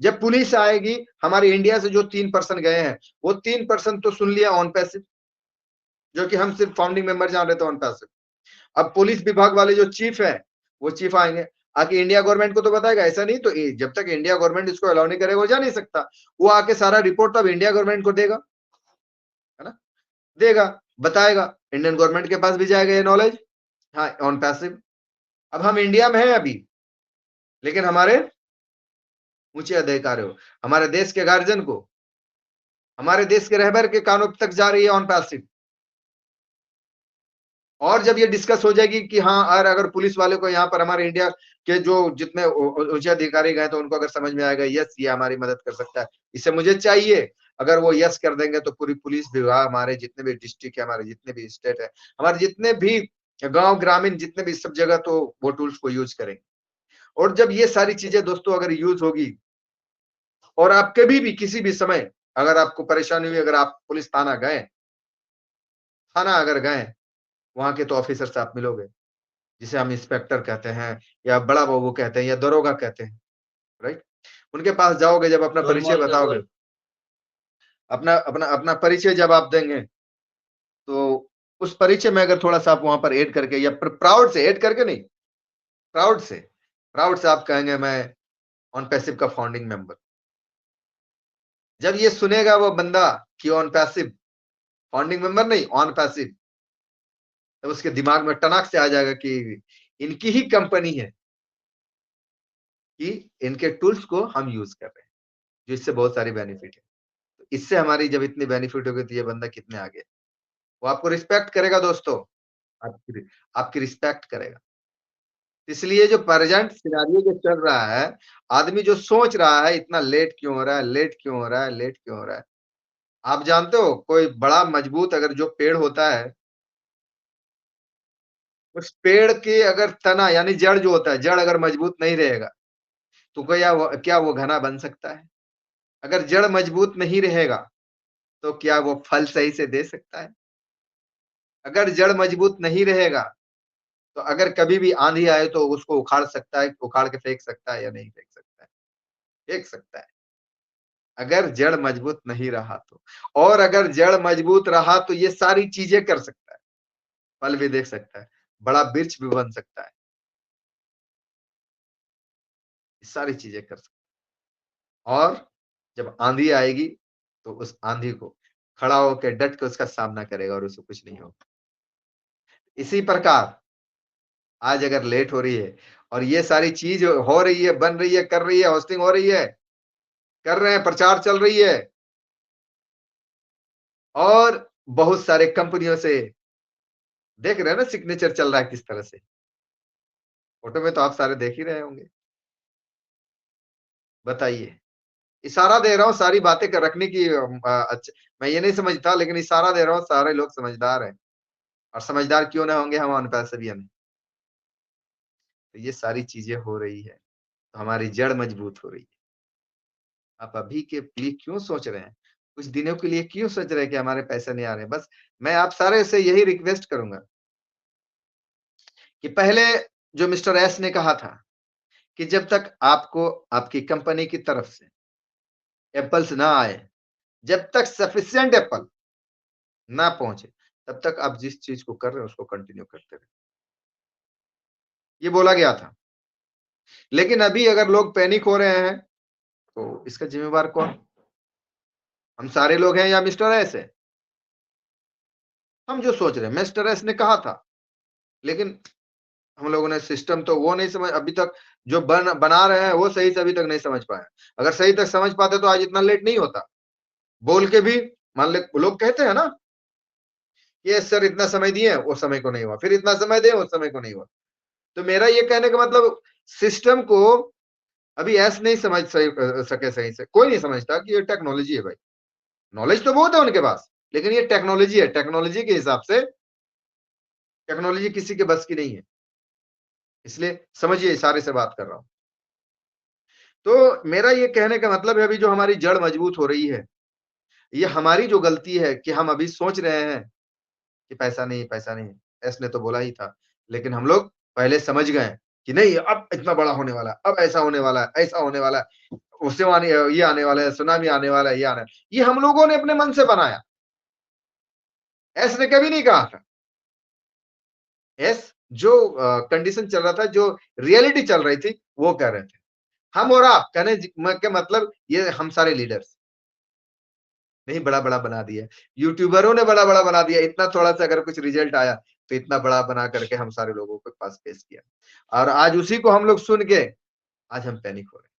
जब पुलिस आएगी, हमारे इंडिया से जो 3% गए हैं, वो 3% तो सुन लिया ऑन पैसिव, जो कि हम सिर्फ फाउंडिंग मेंबर जान रहे थे ऑन पैसिव। अब पुलिस विभाग वाले जो चीफ है, वो चीफ आएंगे, आके इंडिया गवर्नमेंट को तो बताएगा। ऐसा नहीं तो जब तक इंडिया गवर्नमेंट इसको अलाउ नहीं करेगा वो जा नहीं सकता। वो आके सारा रिपोर्ट तो अब इंडिया गवर्नमेंट को देगा, है ना, देगा, बताएगा। इंडियन गवर्नमेंट के पास भी जाएगा ये नॉलेज, हाँ ऑन पैसिव। अब हम इंडिया में हैं अभी, लेकिन हमारे ऊंचे अधिकारी हो, हमारे देश के गार्जियन को, हमारे देश के रहबर के कानों तक जा रही है ऑन पैसिव। और जब ये डिस्कस हो जाएगी कि हाँ, और अगर पुलिस वाले को यहाँ पर हमारे इंडिया के जो जितने उच्च अधिकारी गए तो उनको अगर समझ में आएगा यस ये हमारी मदद कर सकता है, इसे मुझे चाहिए, अगर वो यस कर देंगे तो पूरी पुलिस विभाग, हमारे जितने भी डिस्ट्रिक्ट है, हमारे जितने भी स्टेट है, हमारे जितने भी गांव ग्रामीण जितने भी सब जगह, तो वो टूल्स को यूज करेंगे। और जब ये सारी चीजें दोस्तों अगर यूज होगी, और आप कभी भी किसी भी समय अगर आपको परेशानी हुई, अगर आप पुलिस थाना गए, थाना अगर गए, वहां के तो ऑफिसर से आप मिलोगे, जिसे हम इंस्पेक्टर कहते हैं या बड़ा बाबू कहते हैं या दरोगा कहते हैं, राइट। उनके पास जाओगे, जब अपना परिचय बताओगे, अपना अपना अपना परिचय जब आप देंगे, तो उस परिचय में अगर थोड़ा सा आप वहां पर ऐड करके, या प्राउड से ऐड करके नहीं, प्राउड से, प्राउड से आप कहेंगे मैं ऑन पैसिव का फाउंडिंग मेंबर। जब ये सुनेगा वो बंदा कि ऑन पैसिव, फाउंडिंग मेंबर नहीं, ऑन पैसिव, तो उसके दिमाग में टनाक से आ जाएगा कि इनकी ही कंपनी है, कि इनके टूल्स को हम यूज कर रहे हैं, जो इससे बहुत सारी बेनिफिट है। तो इससे हमारी जब इतनी बेनिफिट होगी तो ये बंदा कितने आगे, वो आपको रिस्पेक्ट करेगा दोस्तों, आपकी आपकी रिस्पेक्ट करेगा। इसलिए जो प्रेजेंट सिनेरियो जो चल रहा है, आदमी जो सोच रहा है इतना लेट क्यों हो रहा है, लेट क्यों हो रहा है, लेट क्यों हो रहा है। आप जानते हो कोई बड़ा मजबूत अगर जो पेड़ होता है, उस पेड़ के अगर तना यानी जड़ जो होता है, जड़ अगर मजबूत नहीं रहेगा तो क्या वो घना बन सकता है? अगर जड़ मजबूत नहीं रहेगा तो क्या वो फल सही से दे सकता है? अगर जड़ मजबूत नहीं रहेगा तो अगर कभी भी आंधी आए तो उसको उखाड़ सकता है, उखाड़ के फेंक सकता है या नहीं फेंक सकता है? फेंक सकता है, अगर जड़ मजबूत नहीं रहा तो। और अगर जड़ मजबूत रहा तो ये सारी चीजें कर सकता है, फल भी दे सकता है, बड़ा वृक्ष भी बन सकता है, ये सारी चीजें कर सकता है। और जब आंधी आएगी तो उस आंधी को खड़ा होकर डट के उसका सामना करेगा और उसे कुछ नहीं होगा। इसी प्रकार आज अगर लेट हो रही है और ये सारी चीज हो रही है, बन रही है, कर रही है, होस्टिंग हो रही है, कर रहे हैं, प्रचार चल रही है, और बहुत सारे कंपनियों से देख रहे हैं ना सिग्नेचर चल रहा है किस तरह से, फोटो में तो आप सारे देख ही रहे होंगे। बताइए, इशारा दे रहा हूँ सारी बातें कर रखने की। अच्छा, मैं ये नहीं समझता, लेकिन इशारा दे रहा हूँ, सारे लोग समझदार हैं, और समझदार क्यों ना होंगे, हम अनपढ़ भी हैं। तो ये सारी चीजें हो रही है, तो हमारी जड़ मजबूत हो रही है। आप अभी के लिए क्यों सोच रहे हैं? कुछ दिनों के लिए क्यों सोच रहे हैं कि हमारे पैसे नहीं आ रहे हैं? बस मैं आप सारे से यही रिक्वेस्ट करूंगा कि पहले जो मिस्टर एस ने कहा था कि जब तक आपको आपकी कंपनी की तरफ से एप्पल्स ना आए, जब तक सफिशिएंट एप्पल ना पहुंचे, तब तक आप जिस चीज को कर रहे हैं उसको कंटिन्यू करते रहे, ये बोला गया था। लेकिन अभी अगर लोग पैनिक हो रहे हैं, तो इसका जिम्मेवार कौन? हम सारे लोग हैं या मिस्टर एस है? हम जो सोच रहे हैं, मिस्टर एस ने कहा था, लेकिन हम लोगों ने सिस्टम तो वो नहीं समझ अभी तक, जो बना रहे हैं वो सही से अभी तक नहीं समझ पाए। अगर सही तक समझ पाते तो आज इतना लेट नहीं होता। बोल के भी मान ले, लोग कहते हैं ना, ये सर इतना समय दिए, वो समय को नहीं हुआ, फिर इतना समय दे, उस समय को नहीं हुआ। तो मेरा ये कहने का मतलब, सिस्टम को अभी ऐसे नहीं समझ सके सही से। कोई नहीं समझता कि ये टेक्नोलॉजी है भाई, नॉलेज तो बहुत है उनके पास, लेकिन ये टेक्नोलॉजी है, टेक्नोलॉजी के हिसाब से टेक्नोलॉजी किसी के बस की नहीं है। इसलिए समझिए, इशारे से बात कर रहा हूं। तो मेरा ये कहने का मतलब है, अभी जो हमारी जड़ मजबूत हो रही है, ये हमारी जो गलती है कि हम अभी सोच रहे हैं कि पैसा नहीं, पैसा नहीं। एस ने तो बोला ही था, लेकिन हम लोग पहले समझ गए कि नहीं, अब इतना बड़ा होने वाला है, अब ऐसा होने वाला है, ऐसा होने वाला है, उससे ये आने वाला है, सुनामी आने वाला है, ये आने, ये हम लोगों ने अपने मन से बनाया। एस ने कभी नहीं कहा था। एस जो कंडीशन चल रहा था, जो रियलिटी चल रही थी, वो कह रहे थे। हम और आप कहने के मतलब, ये हम सारे लीडर्स नहीं बड़ा बड़ा बना दिया, यूट्यूबरों ने बड़ा बड़ा बना दिया। इतना थोड़ा सा अगर कुछ रिजल्ट आया तो इतना बड़ा बना करके हम सारे लोगों के पास पेश किया, और आज उसी को हम लोग सुन के आज हम पैनिक हो रहे हैं।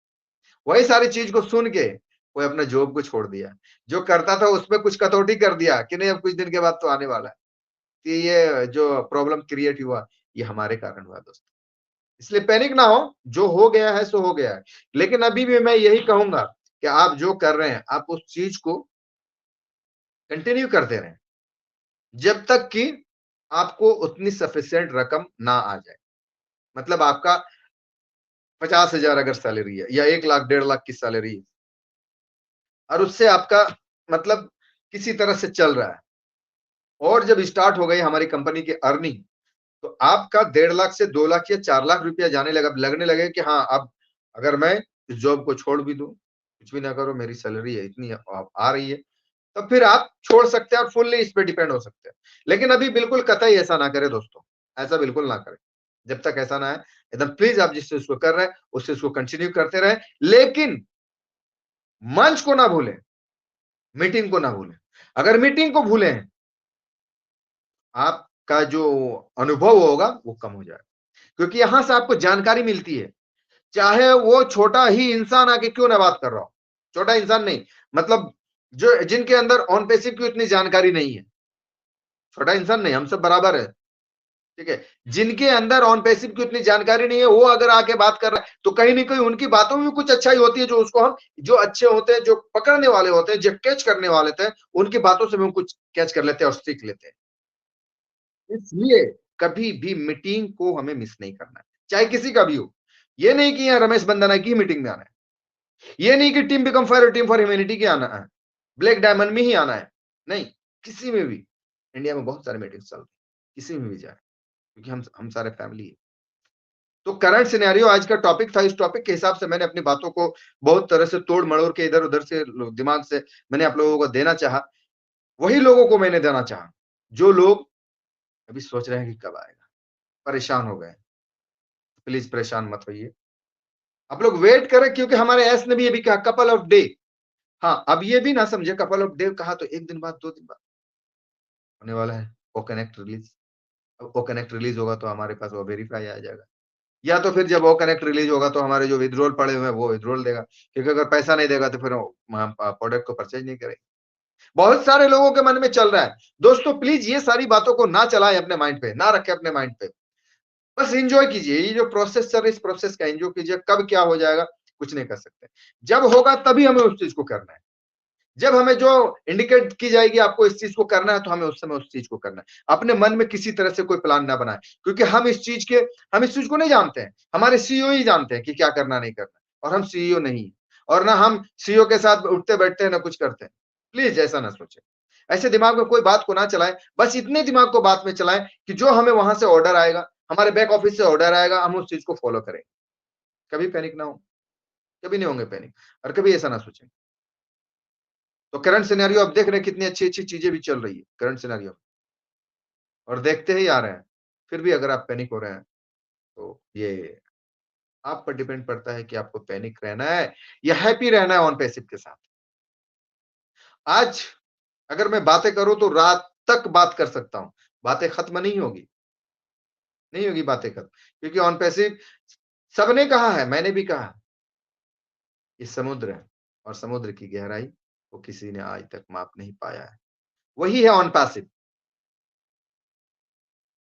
वही सारी चीज को सुन के कोई अपना जॉब को छोड़ दिया, जो करता था उसमें कुछ कटौती कर दिया कि नहीं अब कुछ दिन के बाद तो आने वाला है। कि ये जो प्रॉब्लम क्रिएट हुआ, ये हमारे कारण हुआ दोस्तों। इसलिए पैनिक ना हो, जो हो गया है सो हो गया है। लेकिन अभी भी मैं यही कहूंगा कि आप जो कर रहे हैं, आप उस चीज को कंटिन्यू करते रहें, जब तक कि आपको उतनी सफिशिएंट रकम ना आ जाए। मतलब आपका 50,000 अगर सैलरी है, या 1 लाख 1.5 लाख की सैलरी है, और उससे आपका मतलब किसी तरह से चल रहा है, और जब स्टार्ट हो गई हमारी कंपनी की अर्निंग, तो आपका 1.5 लाख से 2 लाख या 4 लाख रुपया लगने लगे कि हाँ, अब अगर मैं इस जॉब को छोड़ भी दूं, कुछ भी ना करो, मेरी सैलरी है इतनी आ रही है, तब फिर आप छोड़ सकते हैं और फुल्ली इस पे डिपेंड हो सकते हैं। लेकिन अभी बिल्कुल कतई ऐसा ना करें दोस्तों, ऐसा बिल्कुल ना करें। जब तक ऐसा ना है, एकदम प्लीज, आप जिस चीज को कर रहे हैं उस चीज को कंटिन्यू करते रहे, लेकिन मंच को ना भूलें, मीटिंग को ना भूलें। अगर मीटिंग को भूलें, आपका जो अनुभव होगा वो कम हो जाएगा, क्योंकि यहां से आपको जानकारी मिलती है, चाहे वो छोटा ही इंसान आके क्यों ना बात कर रहा हो। छोटा इंसान नहीं, मतलब जो जिनके अंदर ऑन पैसिव की उतनी जानकारी नहीं है, छोटा इंसान नहीं, हम सब बराबर है, ठीक है। जिनके अंदर ऑन पैसिव की उतनी जानकारी नहीं है, वो अगर आके बात कर रहा है, तो कहीं ना कहीं उनकी बातों में भी कुछ अच्छाई होती है, जो उसको हम, जो अच्छे होते हैं, जो पकड़ने वाले होते हैं, जो कैच करने वाले थे, उनकी बातों से भी हम कुछ कैच कर लेते हैं और सीख लेते हैं। इसलिए कभी भी मीटिंग को हमें मिस नहीं करना है, चाहे किसी का भी हो। ये नहीं कि यहाँ रमेश बंदना की मीटिंग में आना है, ये नहीं कि टीम बिकम फायर और टीम फॉर ह्यूमैनिटी की आना है, ब्लैक डायमंड में ही आना है, नहीं, किसी में भी। इंडिया में बहुत सारे मीटिंग चल रहे हैं, किसी में भी जाए, क्योंकि हम सारे फैमिली है। तो करंट सिनेरियो आज का टॉपिक था, इस टॉपिक के हिसाब से मैंने अपनी बातों को बहुत तरह से तोड़ मड़ोड़ के इधर उधर से दिमाग से मैंने आप लोगों को देना चाहा। वही लोगों को मैंने देना चाहा जो लोग अभी सोच रहे हैं कि कब आएगा, परेशान हो गए। प्लीज परेशान मत होइए, आप लोग वेट करें, क्योंकि हमारे एस ने भी ये भी कहा कपल ऑफ डे। हाँ, अब ये भी ना समझे कपल ऑफ डे कहा तो 1 दिन बाद 2 दिन बाद होने वाला है ओ कनेक्ट रिलीज। अब ओ कनेक्ट रिलीज होगा तो हमारे पास वो वेरीफाई आ जाएगा, या तो फिर जब वो कनेक्ट रिलीज होगा तो हमारे जो विड्रॉल पड़े हुए हैं वो विड्रॉल देगा, क्योंकि अगर पैसा नहीं देगा तो फिर हम प्रोडक्ट को परचेज नहीं करेंगे। बहुत सारे लोगों के मन में चल रहा है दोस्तों, प्लीज ये सारी बातों को ना चलाएं अपने माइंड पे, ना रखें अपने माइंड पे। बस एंजॉय कीजिए, ये जो प्रोसेस चल रहा है इस प्रोसेस का एंजॉय कीजिए। कब क्या हो जाएगा कुछ नहीं कर सकते। जब होगा तभी हमें उस चीज को करना है। जब हमें जो इंडिकेट की जाएगी आपको इस चीज को करना है, तो हमें उस समय उस चीज को करना है। अपने मन में किसी तरह से कोई प्लान ना बनाए, क्योंकि हम इस चीज को नहीं जानते हैं। हमारे सीईओ ही जानते हैं कि क्या करना नहीं करना, और हम सीईओ नहीं हैं। और ना हम सीईओ के साथ उठते बैठते हैं ना कुछ करते हैं। प्लीज ऐसा ना सोचें, ऐसे दिमाग में कोई बात को ना चलाएं। बस इतने दिमाग को बात में चलाएं कि जो हमें वहां से ऑर्डर आएगा, हमारे बैक ऑफिस से ऑर्डर आएगा, हम उस चीज को फॉलो करें। कभी पैनिक ना हो, कभी नहीं होंगे पैनिक, और कभी ऐसा ना सोचें। तो करंट सिनेरियो आप देख रहे हैं, कितनी अच्छी अच्छी चीजें भी चल रही है करंट सिनेरियो, और देखते ही आ रहे हैं। फिर भी अगर आप पैनिक हो रहे हैं, तो ये आप पर डिपेंड पड़ता है कि आपको पैनिक रहना है या हैप्पी रहना है ऑन पैसिव के साथ। आज अगर मैं बातें करूं तो रात तक बात कर सकता हूं, बातें खत्म नहीं होगी, नहीं होगी बातें खत्म, क्योंकि ऑन पैसिव सबने कहा है, मैंने भी कहा, ये समुद्र है, और समुद्र की गहराई वो किसी ने आज तक माप नहीं पाया है। वही है ऑन पैसिव,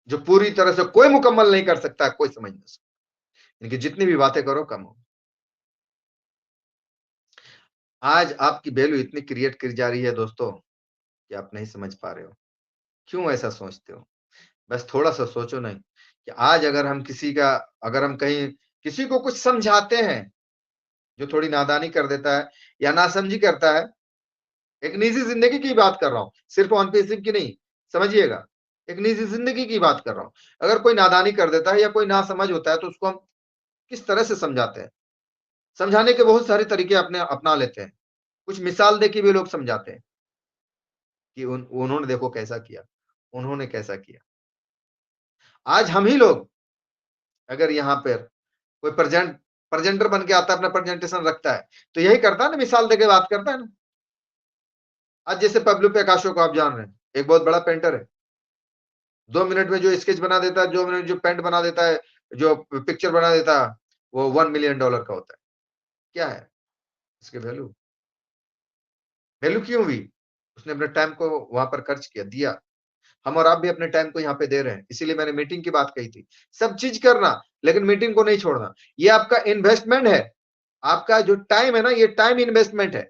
जो पूरी तरह से कोई मुकम्मल नहीं कर सकता, कोई समझ नहीं सकता। इनकी जितनी भी बातें करो कम हो। आज आपकी वैल्यू इतनी क्रिएट की जा रही है दोस्तों, कि आप नहीं समझ पा रहे हो। क्यों ऐसा सोचते हो? बस थोड़ा सा सोचो नहीं, कि आज अगर हम कहीं किसी को कुछ समझाते हैं, जो थोड़ी नादानी कर देता है या नासमझी करता है, एक निजी जिंदगी की बात कर रहा हूं, सिर्फ ऑन पेसिव की नहीं, समझिएगा, एक निजी जिंदगी की बात कर रहा हूं। अगर कोई नादानी कर देता है या कोई नासमझ होता है, तो उसको हम किस तरह से समझाते हैं? समझाने के बहुत सारे तरीके अपने अपना लेते हैं। कुछ मिसाल देके भी लोग समझाते हैं कि उन्होंने देखो कैसा किया, उन्होंने कैसा किया। आज हम ही लोग अगर यहाँ पर कोई प्रेजेंटर बन के आता है, अपना प्रेजेंटेशन रखता है, तो यही करता है ना, मिसाल देके बात करता है ना। आज जैसे पब्लू पिकासो को आप जान रहे हैं, एक बहुत बड़ा पेंटर है। 2 मिनट में जो स्केच बना देता है, 2 मिनट जो पेंट बना देता है, जो पिक्चर बना देता है, वो $1 मिलियन का होता है। क्या है इसकी वैल्यू? वैल्यू क्यों हुई? उसने अपने टाइम को वहां पर खर्च किया, दिया। हम और आप भी अपने टाइम को यहाँ पे दे रहे हैं, इसीलिए मैंने मीटिंग की बात कही थी। सब चीज करना, लेकिन मीटिंग को नहीं छोड़ना। ये आपका इन्वेस्टमेंट है। आपका जो टाइम है ना, ये टाइम इन्वेस्टमेंट है।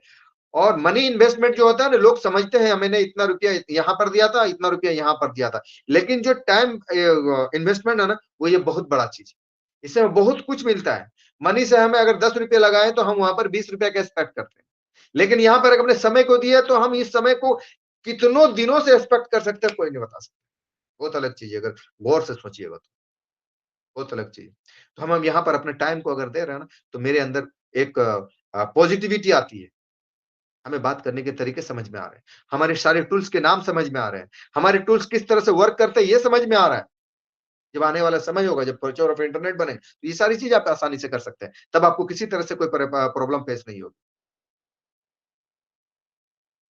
और मनी इन्वेस्टमेंट जो होता है ना, लोग समझते हैं मैंने इतना रुपया यहाँ पर दिया था, इतना रुपया यहाँ पर दिया था, लेकिन जो टाइम इन्वेस्टमेंट है ना, वो ये बहुत बड़ा चीज है। इससे हमें बहुत कुछ मिलता है। मनी से हमें अगर 10 रुपये लगाए, तो हम वहां पर 20 रुपया का एक्सपेक्ट करते हैं। लेकिन यहाँ पर अगर अपने समय को दिया, तो हम इस समय को कितनों दिनों से एक्सपेक्ट कर सकते हैं, कोई नहीं बता सकता। बहुत अलग चीज है, अगर गौर से सोचिएगा तो बहुत अलग चीज। तो हम यहाँ पर अपने टाइम को अगर दे रहे हैं ना, तो मेरे अंदर एक पॉजिटिविटी आती है। हमें बात करने के तरीके समझ में आ रहे हैं, हमारे सारे टूल्स के नाम समझ में आ रहे हैं, हमारे टूल्स किस तरह से वर्क करते हैं ये समझ में आ रहा है। जब आने वाला समय होगा, जब फ्यूचर ऑफ इंटरनेट बने, तो ये सारी चीज आप आसानी से कर सकते हैं। तब आपको किसी तरह से कोई प्रॉब्लम फेस नहीं होगी।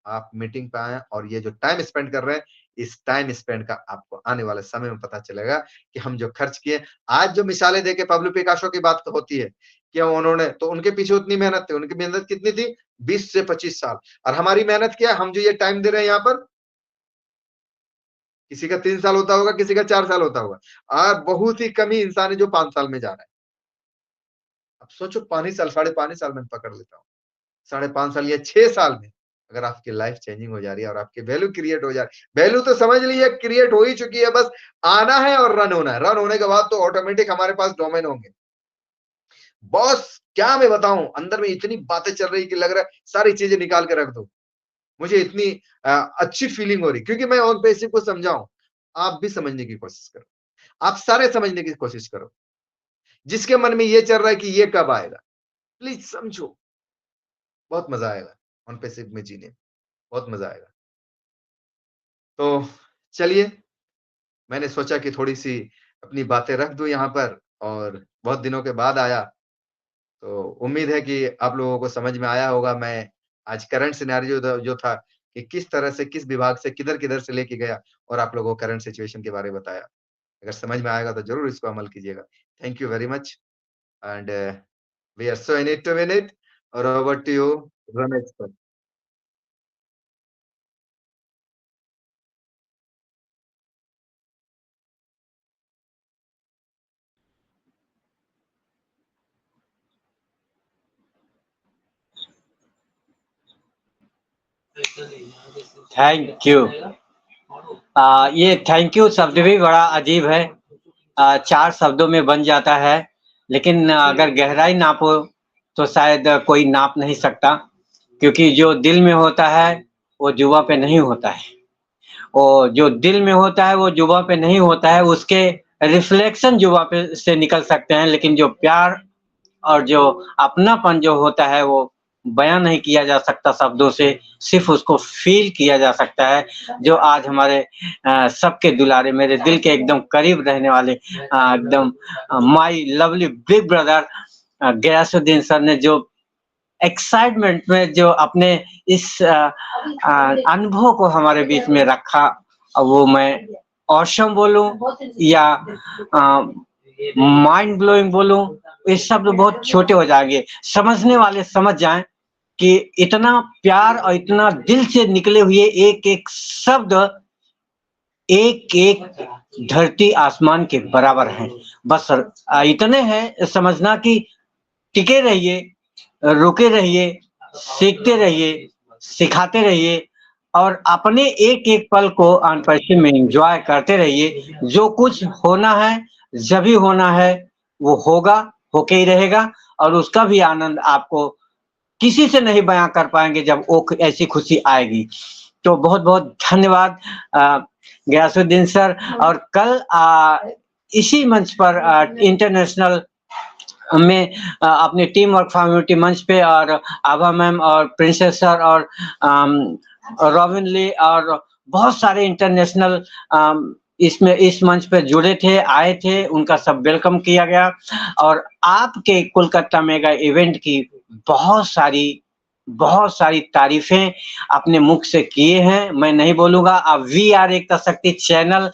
आप मीटिंग पे आए और ये जो टाइम स्पेंड कर रहे हैं, इस टाइम स्पेंड का आपको आने वाले समय में पता चलेगा कि हम जो खर्च किए। आज जो मिसालें देके पब्लो पिकासो की बात होती है कि उन्होंने, तो उनके पीछे उतनी मेहनत थी, उनकी मेहनत कितनी थी? 20 से 25 साल। और हमारी मेहनत क्या है? हम जो ये टाइम दे रहे हैं यहाँ पर, किसी का 3 साल होता होगा, किसी का 4 साल होता होगा, और बहुत ही कम ही इंसान है जो 5 साल में जा रहा है। अब सोचो, 5 साल, 5.5 साल में पकड़ लेता हूँ, 5.5 साल या 6 साल में अगर आपकी लाइफ चेंजिंग हो जा रही है और आपकी वैल्यू क्रिएट हो जा रही है, वैल्यू तो समझ लीजिए क्रिएट हो ही चुकी है, बस आना है और रन होना है। रन होने के बाद तो ऑटोमेटिक हमारे पास डोमेन होंगे। बॉस क्या मैं बताऊं, अंदर में इतनी बातें चल रही कि लग रहा है सारी चीजें निकाल के रख दो। मुझे इतनी अच्छी फीलिंग हो रही, क्योंकि मैं ऑन पेसिव को समझाऊं। आप भी समझने की कोशिश करो, आप सारे समझने की कोशिश करो। जिसके मन में ये चल रहा है कि ये कब आएगा, प्लीज समझो, बहुत मजा आएगा ऑन पैसिव में जीने, बहुत मजा आएगा। तो चलिए, मैंने सोचा कि थोड़ी सी अपनी बातें रख दूं यहाँ पर, और बहुत दिनों के बाद आया, तो उम्मीद है कि आप लोगों को समझ में आया होगा। मैं आज करंट सिनेरियो जो था, कि किस तरह से, किस विभाग से किधर किधर से लेके गया, और आप लोगों को करंट सिचुएशन के बारे में बताया। अगर समझ में आएगा तो जरूर इसको अमल कीजिएगा। Thank you very much, and we are so in it to win it. और over to you, Ramesh. Thank you. ये थैंक यू शब्द भी बड़ा अजीब है। 4 शब्दों में बन जाता है, लेकिन अगर गहराई नापो तो शायद कोई नाप नहीं सकता, क्योंकि जो दिल में होता है वो जुबां पे नहीं होता है। और जो दिल में होता है वो जुबां पे नहीं होता है, उसके रिफ्लेक्शन जुबां पे से निकल सकते हैं, लेकिन जो प्यार और जो अपनापन जो होता है वो बयां नहीं किया जा सकता शब्दों से, सिर्फ उसको फील किया जा सकता है। जो आज हमारे सबके दुलारे, मेरे दिल के एकदम करीब रहने वाले एकदम my lovely big brother Gayasuddin sir ने जो एक्साइटमेंट में जो अपने इस अनुभव को हमारे बीच में रखा, वो मैं ऑसम बोलूं या माइंड ब्लोइंग बोलूं, ये शब्द बहुत छोटे हो जाएंगे। समझने वाले समझ जाएं कि इतना प्यार और इतना दिल से निकले हुए एक एक शब्द एक एक धरती आसमान के बराबर हैं। बस इतने हैं समझना कि टिके रहिए, रुके रहिए, सीखते रहिए, सिखाते रहिए और अपने एक एक पल को अनपैसे में एंजॉय करते रहिए। जो कुछ होना है, जब भी होना है वो होगा, होके ही रहेगा और उसका भी आनंद आपको किसी से नहीं बयां कर पाएंगे जब वो ऐसी खुशी आएगी। तो बहुत बहुत धन्यवाद गयासुद्दीन सर। और कल इसी मंच पर इंटरनेशनल में अपने टीम वर्क कम्युनिटी मंच पे और आभा मैम और प्रिंसेस सर और रॉबिन ली और बहुत सारे इंटरनेशनल इसमें इस मंच पे जुड़े थे, आए थे, उनका सब वेलकम किया गया। और आपके कोलकाता मेगा इवेंट की बहुत सारी तारीफें अपने मुख से किए हैं, मैं नहीं बोलूंगा। आप VR एकता शक्ति चैनल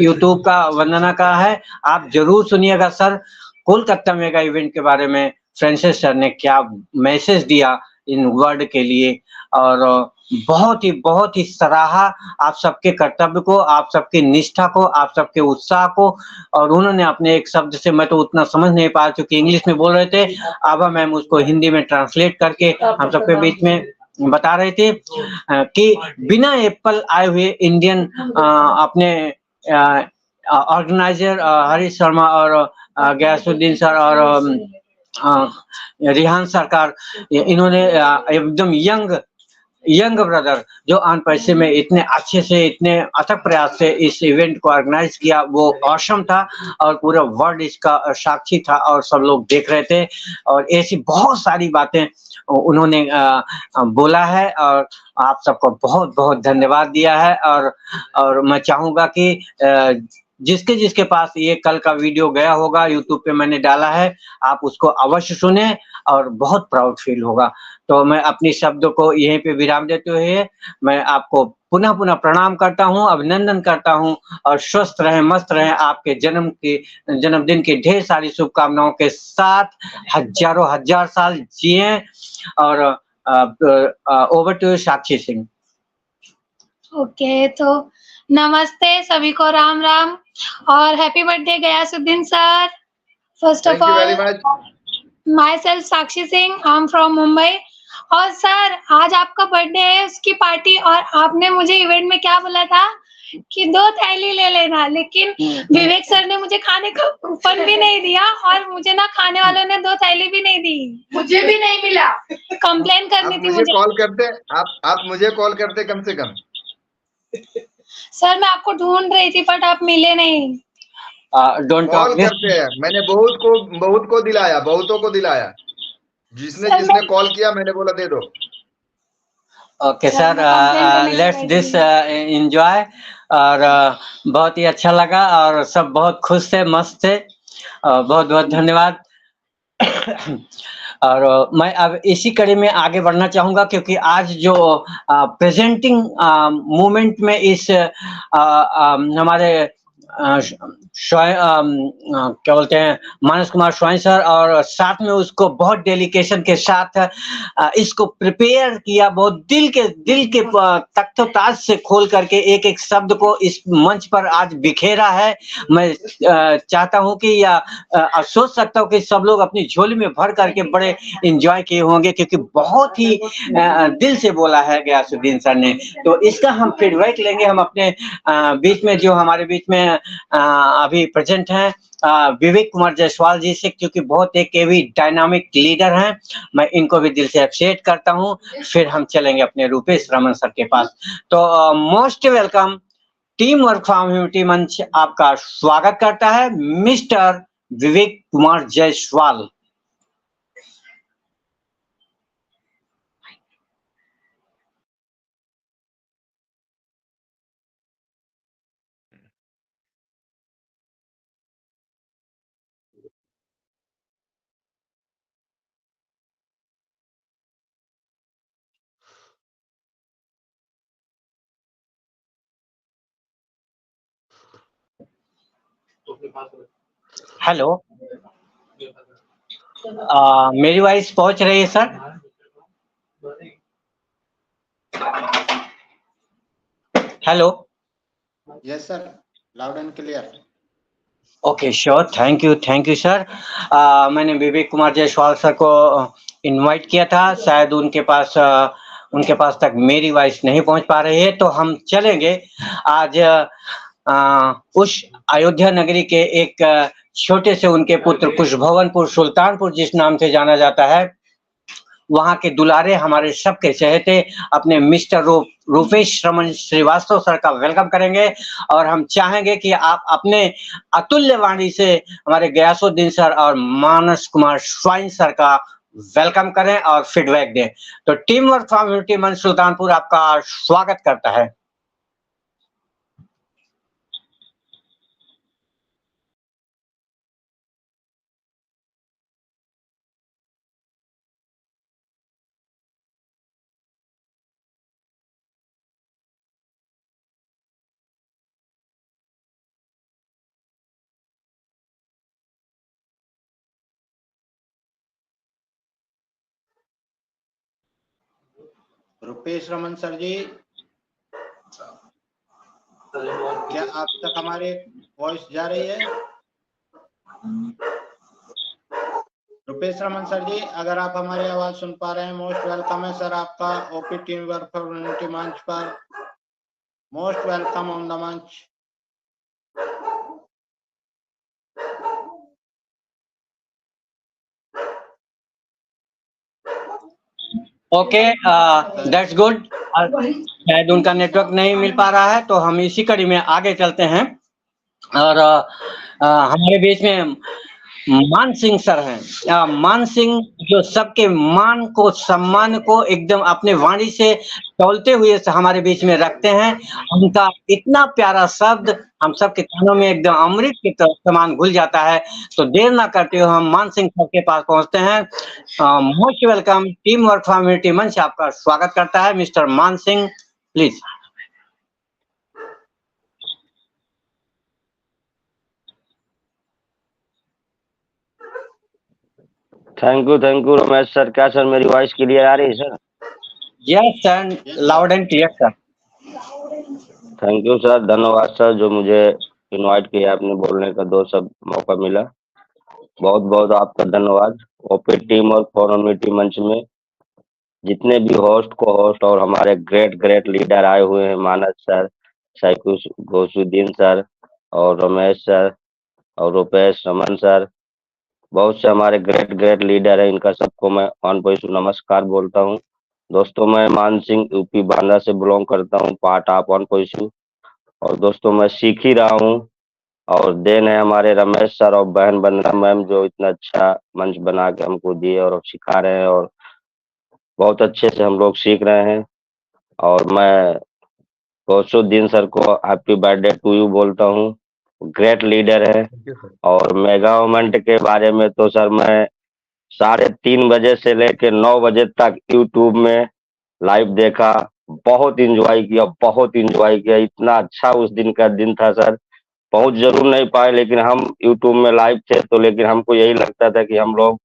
यूट्यूब का वंदना का है, आप जरूर सुनिएगा। सर कोलकाता मेगा इवेंट के बारे में फ्रांसिस सर ने क्या मैसेज दिया इन वर्ड के लिए, और बहुत ही सराहा आप सबके कर्तव्य को, आप सबकी निष्ठा को, आप सबके उत्साह को। और उन्होंने अपने एक शब्द से, मैं तो उतना समझ नहीं पाया क्योंकि इंग्लिश में बोल रहे थे, आभा मैम उसको हिंदी में ट्रांसलेट करके हम सबके बीच में बता रहे थे कि बिना एप्पल आए हुए इंडियन अपने ऑर्गेनाइजर हरीश शर्मा और गयासुद्दीन सर और रिहान सरकार, इन्होंने एकदम यंग ब्रदर जो आन पैसे में इतने अच्छे से, इतने अथक प्रयास से इस इवेंट को ऑर्गेनाइज किया, वो ऑसम था और पूरा वर्ल्ड इसका साक्षी था और सब लोग देख रहे थे। और ऐसी बहुत सारी बातें उन्होंने बोला है और आप सबको बहुत बहुत धन्यवाद दिया है। और मैं चाहूंगा कि जिसके पास ये कल का वीडियो गया होगा, यूट्यूब पे मैंने डाला है, आप उसको अवश्य सुने और बहुत प्राउड फील होगा। तो मैं अपनी शब्दों को यहीं पे विराम देते हुए मैं आपको पुनः प्रणाम करता हूं, अभिनंदन करता हूं और स्वस्थ रहें, मस्त रहें। आपके जन्मदिन की ढेर सारी शुभकामनाओं के साथ हजारों हजार साल जिए। और over to Sakshi Singh. Okay, तो नमस्ते सभी को, राम राम और happy birthday Gayasuddin sir. First of all myself Sakshi Singh, I am from Mumbai. और सर आज आपका बर्थडे है, उसकी पार्टी, और आपने मुझे इवेंट में क्या बोला था कि 2 थैली ले लेना, लेकिन विवेक सर ने मुझे खाने का कूपन भी नहीं दिया और मुझे ना खाने वालों ने 2 थैली भी नहीं दी, मुझे भी नहीं मिला। कंप्लेन करनी थी मुझे। कॉल करते आप मुझे कॉल करते कम से कम। सर मैं आपको ढूंढ रही थी बट आप मिले नहीं। डोंट कॉल करते हैं, मैंने बहुतों को दिलाया। जिसने कॉल किया मैंने बोला दे दो। Okay sir, let's this enjoy. और बहुत ही अच्छा लगा और सब बहुत खुश थे, मस्त थे। बहुत बहुत धन्यवाद। और मैं अब इसी कड़ी में आगे बढ़ना चाहूंगा क्योंकि आज जो प्रेजेंटिंग मूवमेंट में इस हमारे क्या बोलते हैं मानस कुमार स्वाइन सर, और साथ में उसको बहुत डेडिकेशन के साथ इसको प्रिपेयर किया, बहुत दिल के तख्तोताज से खोल करके एक एक शब्द को इस मंच पर आज बिखेरा है। मैं चाहता हूं कि या सोच सकता हूं कि सब लोग अपनी झोली में भर करके बड़े एंजॉय किए होंगे, क्योंकि बहुत ही दिल से बोला है गयासुद्दीन सर ने। तो इसका हम फीडबैक लेंगे। हम अपने बीच में जो हमारे बीच में अभी प्रेजेंट हैं विवेक कुमार जायसवाल जी से, क्योंकि बहुत एक हेवी डायनामिक लीडर हैं, मैं इनको भी दिल से अप्रिशिएट करता हूं। फिर हम चलेंगे अपने रूपेश रमन सर के पास। तो most welcome, team work for humanity मंच आपका स्वागत करता है, मिस्टर विवेक कुमार जायसवाल। हेलो, मेरी वॉइस पहुंच रही है sir? Hello. Yes, sir. Loud and clear. Okay sure, thank you sir. मैंने विवेक कुमार जायसवाल सर को इनवाइट किया था, शायद उनके पास तक मेरी वॉइस नहीं पहुंच पा रही है, तो हम चलेंगे आज उस अयोध्या नगरी के एक छोटे से उनके पुत्र कुशभवनपुर सुल्तानपुर जिस नाम से जाना जाता है, वहां के दुलारे हमारे सबके चहेते अपने मिस्टर रूपेश रमन श्रीवास्तव सर का वेलकम करेंगे। और हम चाहेंगे कि आप अपने अतुल्य वाणी से हमारे गयासुद्दीन सर और मानस कुमार स्वाइन सर का वेलकम करें और फीडबैक दें। तो टीम वर्क फॉर ह्यूमैनिटी मंच सुल्तानपुर आपका स्वागत करता है। रुपेश रमन सर जी, क्या आप तक हमारे वॉइस जा रही है? रुपेश रमन सर जी, अगर आप हमारी आवाज सुन पा रहे हैं, मोस्ट वेलकम है सर आपका OP team work for humanity मंच पर। मोस्ट वेलकम ऑन द मंच। Okay, that's good. शायद उनका नेटवर्क नहीं मिल पा रहा है, तो हम इसी कड़ी में आगे चलते हैं। और हमारे बीच में मान सिंह सर हैं। मान सिंह जो सबके मान को सम्मान को एकदम अपने वाणी से तौलते हुए हमारे बीच में रखते हैं। उनका इतना प्यारा शब्द हम सबके कानों में एकदम अमृत के समान घुल जाता है। तो देर ना करते हुए हम मान सिंह सर के पास पहुंचते हैं। Most welcome, team work for humanity मंच आपका स्वागत करता है, मिस्टर मान Singh, please. Thank you Ramesh sir. क्या सर मेरी वॉइस क्लियर आ रही है sir? Yes sir, loud and clear sir. Thank you sir, धन्यवाद सर जो मुझे इनवाइट किया, आपने बोलने का 2 शब्द मौका मिला। बहुत बहुत आपका धन्यवाद। ओपी टीम और फॉर ह्यूमैनिटी मंच में जितने भी होस्ट को होस्ट और हमारे ग्रेट लीडर आए हुए हैं, मानस सर, गयासुद्दीन सर और रमेश सर और रुपेश रमन सर, बहुत से हमारे ग्रेट लीडर है, इनका सबको मैं ऑन वॉइस नमस्कार बोलता हूँ। दोस्तों मैं मान सिंह यूपी बांदा से बिलोंग करता हूँ, पार्ट ऑफ ऑन वॉइस। और दोस्तों मैं सीख ही रहा हूँ, और देन है हमारे रमेश सर और बहन वंदना मैम जो इतना अच्छा मंच बना के हमको दिए और सिखा रहे हैं, और बहुत अच्छे से हम लोग सीख रहे हैं। और मैं गयासुद्दीन सर को हैप्पी बर्थडे टू यू बोलता हूँ, ग्रेट लीडर है। और मेगा मोमेंट के बारे में तो सर मैं 3:30 बजे से लेकर 9 बजे तक यूट्यूब में लाइव देखा, बहुत इंजॉय किया। इतना अच्छा उस दिन का दिन था सर, पहुंच जरूर नहीं पाए, लेकिन हम यूट्यूब में लाइव थे, तो लेकिन हमको यही लगता था कि हम लोग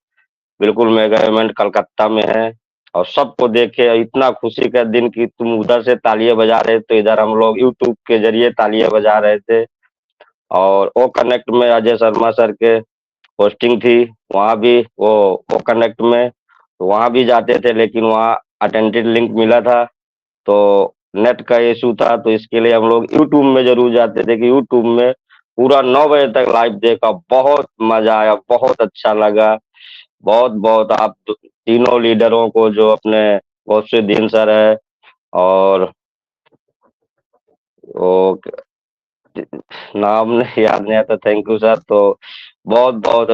बिल्कुल मेगा इवेंट कलकत्ता में है और सबको देखे। इतना खुशी का दिन कि तुम उधर से तालियां बजा रहे तो इधर हम लोग यूट्यूब के जरिए तालियां बजा रहे थे। और ओ कनेक्ट में अजय शर्मा सर के पोस्टिंग थी, वहां भी वो कनेक्ट में, तो वहां भी जाते थे, लेकिन वहां अटेंडेड लिंक मिला था, तो नेट का इशू था, तो इसके लिए हम लोग यूट्यूब में जरूर जाते थे कि यूट्यूब में पूरा 9 बजे तक लाइव देखा। बहुत मजा आया, बहुत अच्छा लगा। बहुत बहुत आप तीनों लीडरों को, जो अपने गौसुद्दीन सर है और वो नाम नहीं याद नहीं आता, थैंक यू सर। तो बहुत बहुत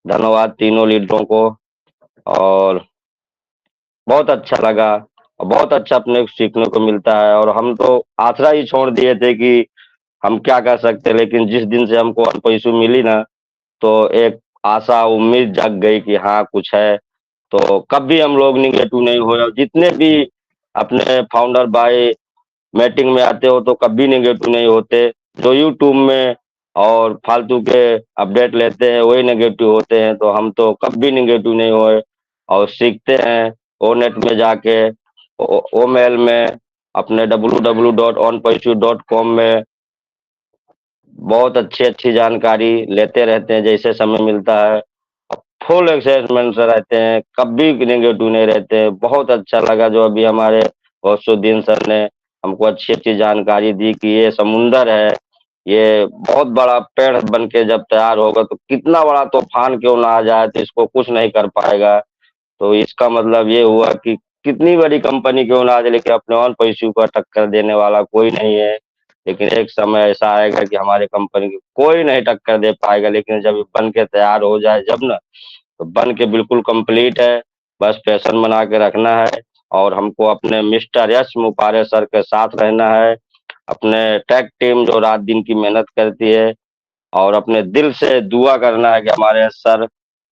धन्यवाद तीनों लीडरों को, और बहुत अच्छा लगा और बहुत अच्छा अपने को सीखने को मिलता है। और हम तो आसरा ही छोड़ दिए थे कि हम क्या कर सकते, लेकिन जिस दिन से हमको पैसू मिली ना, तो एक आशा उम्मीद जग गई कि हाँ कुछ है। तो कभी हम लोग निगेटिव नहीं हुए, और जितने भी अपने फाउंडर भाई मीटिंग में आते हो तो कभी निगेटिव नहीं होते। जो यूट्यूब में और फालतू के अपडेट लेते हैं वही नेगेटिव होते हैं, तो हम तो कभी निगेटिव नहीं हुए और सीखते हैं। ओ नेट में जाके, ओ मेल में, अपने www.onpursuit.com में बहुत अच्छी अच्छी जानकारी लेते रहते हैं जैसे समय मिलता है। फुल एक्साइटमेंट से रहते हैं, कभी नेगेटिव नहीं रहते हैं। बहुत अच्छा लगा जो अभी हमारे गौसुद्दीन सर ने हमको अच्छी अच्छी जानकारी दी कि ये समुंदर है, ये बहुत बड़ा पेड़ बन के जब तैयार होगा तो कितना बड़ा तूफान क्यों ना आ जाए तो इसको कुछ नहीं कर पाएगा। तो इसका मतलब ये हुआ कि कितनी बड़ी कंपनी क्यों ना आ जाए, लेकिन अपने ऑन पैसू का टक्कर देने वाला कोई नहीं है। लेकिन एक समय ऐसा आएगा कि हमारे कंपनी की कोई नहीं टक्कर दे पाएगा, लेकिन जब ये बन के तैयार हो जाए जब ना, तो बन के बिल्कुल कंप्लीट है। बस पैशन बना के रखना है और हमको अपने मिस्टर यश मुपारे सर के साथ रहना है, अपने टेक टीम जो रात दिन की मेहनत करती है, और अपने दिल से दुआ करना है कि हमारे सर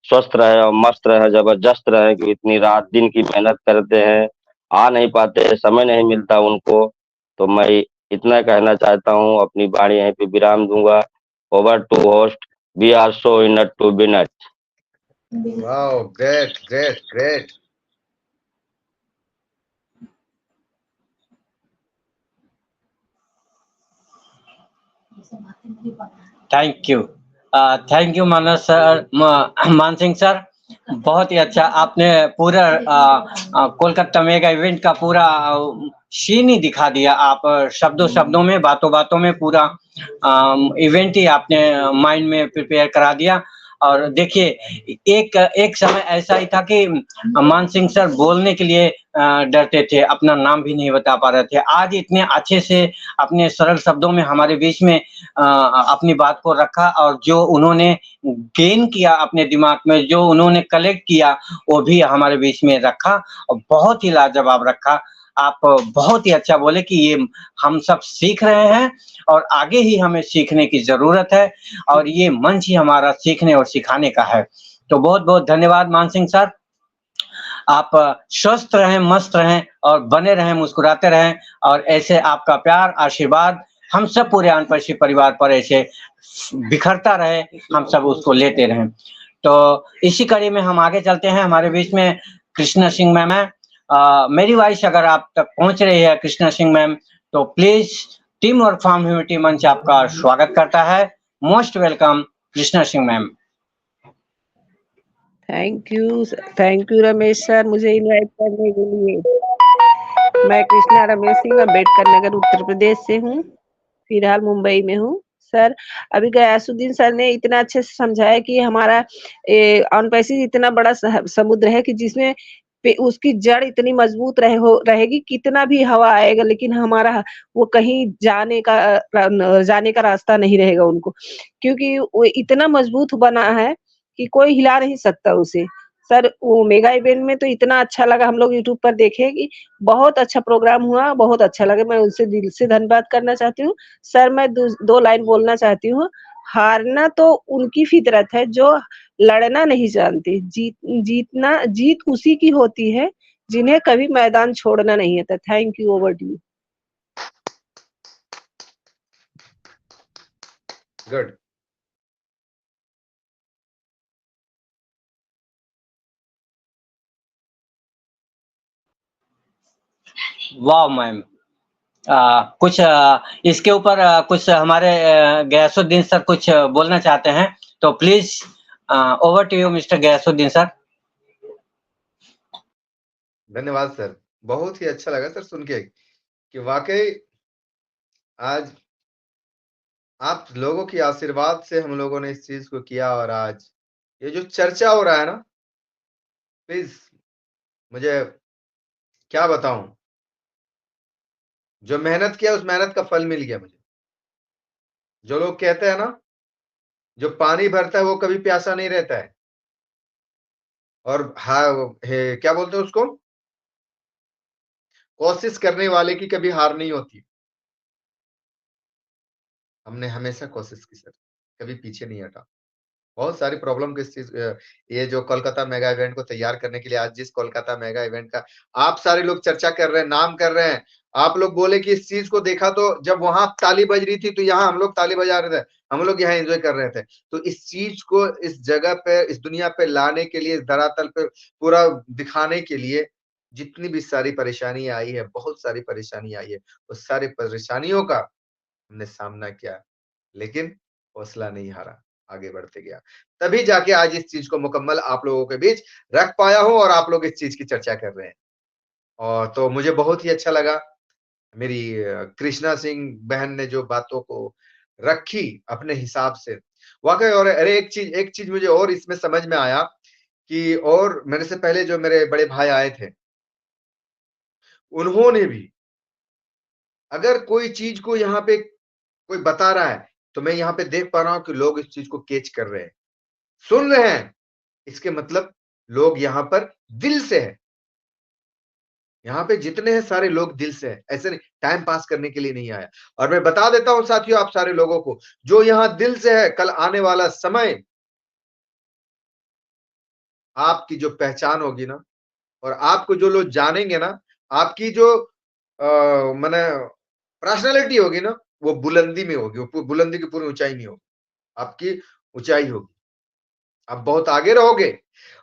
स्वस्थ रहे और मस्त रहे, जबरदस्त रहे, कि इतनी रात दिन की मेहनत करते हैं, आ नहीं पाते, समय नहीं मिलता उनको। तो मैं इतना कहना चाहता हूँ, अपनी बाणी यहीं पे विराम दूंगा। Over to host, we are so into to be nut. Wow, great great great. Thank you Manas sir, Maan Singh sir. बहुत ही अच्छा आपने पूरा कोलकाता मेगा इवेंट का पूरा सीन ही दिखा दिया। आप शब्दों शब्दों में, बातों बातों में पूरा इवेंट ही आपने माइंड में प्रिपेयर करा दिया। और देखिए, एक एक समय ऐसा ही था कि मान सिंह सर बोलने के लिए डरते थे, अपना नाम भी नहीं बता पा रहे थे। आज इतने अच्छे से अपने सरल शब्दों में हमारे बीच में अपनी बात को रखा, और जो उन्होंने गेन किया अपने दिमाग में, जो उन्होंने कलेक्ट किया, वो भी हमारे बीच में रखा और बहुत ही लाजवाब रखा। आप बहुत ही अच्छा बोले कि ये हम सब सीख रहे हैं और आगे ही हमें सीखने की ज़रूरत है, और ये मंच ही हमारा सीखने और सिखाने का है। तो बहुत-बहुत धन्यवाद मान सिंह सर। आप स्वस्थ रहें, मस्त रहें और बने रहें, मुस्कुराते रहें, और ऐसे आपका प्यार, आशीर्वाद हम सब पूरे आनपरसी परिवार पर ऐसे बिखरता रहे, हम सब उसको लेते रहें। तो इसी कड़ी में हम आगे चलते हैं। हमारे बीच में कृष्णा सिंह मैम है। मेरी वॉइस अगर आप तक पहुंच रही है कृष्णा सिंह मैम, तो please team work for humanity मंच आपका स्वागत करता है। Most welcome Krishna Singh ma'am. Thank you Ramesh sir, मुझे इनवाइट करने के लिए। मैं कृष्णा रमेश सिंह अम्बेडकर नगर उत्तर प्रदेश से हूँ, फिलहाल मुंबई में हूँ। सर, अभी गयासुद्दीन सर ने इतना अच्छे से समझाया कि हमारा ऑन पैसेज इतना बड़ा समुद्र है कि जिसमें उसकी जड़ इतनी मजबूत रहेगी, कितना भी हवा आएगा लेकिन हमारा वो कहीं जाने का रास्ता नहीं रहेगा उनको, क्योंकि वो इतना मजबूत बना है कि कोई हिला नहीं सकता उसे। सर, वो मेगा इवेंट में तो इतना अच्छा लगा, हम लोग यूट्यूब पर देखे कि बहुत अच्छा प्रोग्राम हुआ, बहुत अच्छा लगा। मैं उनसे दिल से धन्यवाद करना चाहती हूँ। सर, मैं 2 लाइन बोलना चाहती हूँ। हारना तो उनकी फितरत है जो लड़ना नहीं जानते। जीत उसी की होती है जिन्हें कभी मैदान छोड़ना नहीं आता। Thank you, over to you. Good. वाह मैम, कुछ इसके ऊपर कुछ हमारे गयासुद्दीन सर कुछ बोलना चाहते हैं, तो please over to you mister Gayasuddin sir. धन्यवाद सर, बहुत ही अच्छा लगा सर सुन के कि वाकई आज आप लोगों की आशीर्वाद से हम लोगों ने इस चीज को किया, और आज ये जो चर्चा हो रहा है ना, प्लीज मुझे क्या बताऊं, जो मेहनत किया उस मेहनत का फल मिल गया मुझे। जो लोग कहते हैं ना, जो पानी भरता है वो कभी प्यासा नहीं रहता है, और क्या बोलते हैं उसको, कोशिश करने वाले की कभी हार नहीं होती। हमने हमेशा कोशिश की सर, कभी पीछे नहीं हटा। बहुत सारी प्रॉब्लम किस चीज, ये जो कोलकाता मेगा इवेंट को तैयार करने के लिए, आज जिस कोलकाता मेगा इवेंट का आप सारे लोग चर्चा कर रहे हैं, नाम कर रहे हैं, आप लोग बोले कि इस चीज को देखा तो जब वहां ताली बज रही थी तो यहाँ हम लोग ताली बजा रहे थे, हम लोग यहाँ एंजॉय कर रहे थे। तो इस चीज को इस जगह पे, इस दुनिया पे लाने के लिए, इस धरातल पे पूरा दिखाने के लिए जितनी भी सारी परेशानी आई है, बहुत सारी परेशानी आई है, उस सारी परेशानियों का हमने सामना किया, लेकिन हौसला नहीं हारा, आगे बढ़ते गया, तभी जाके आज इस चीज को मुकम्मल आप लोगों के बीच रख पाया हूं, और आप लोग इस चीज की चर्चा कर रहे हैं। और तो मुझे बहुत ही अच्छा लगा, मेरी कृष्णा सिंह बहन ने जो बातों को रखी अपने हिसाब से, वाकई। और अरे एक चीज मुझे और इसमें समझ में आया कि, और मेरे से पहले जो मेरे बड़े भाई आए थे, उन्होंने भी, अगर कोई चीज को यहाँ पे कोई बता रहा है, तो मैं यहाँ पे देख पा रहा हूँ कि लोग इस चीज को कैच कर रहे हैं, सुन रहे हैं, इसके मतलब लोग यहाँ पर दिल से है। यहाँ पे जितने हैं सारे लोग दिल से है, ऐसे नहीं टाइम पास करने के लिए नहीं आया। और मैं बता देता हूं साथियों आप सारे लोगों को, जो यहाँ दिल से है, कल आने वाला समय आपकी जो पहचान होगी ना, और आपको जो लोग जानेंगे ना, आपकी जो माने पर्सनालिटी होगी ना, वो बुलंदी में होगी, वो बुलंदी की पूरी ऊंचाई में होगी, आपकी ऊंचाई होगी, आप बहुत आगे रहोगे।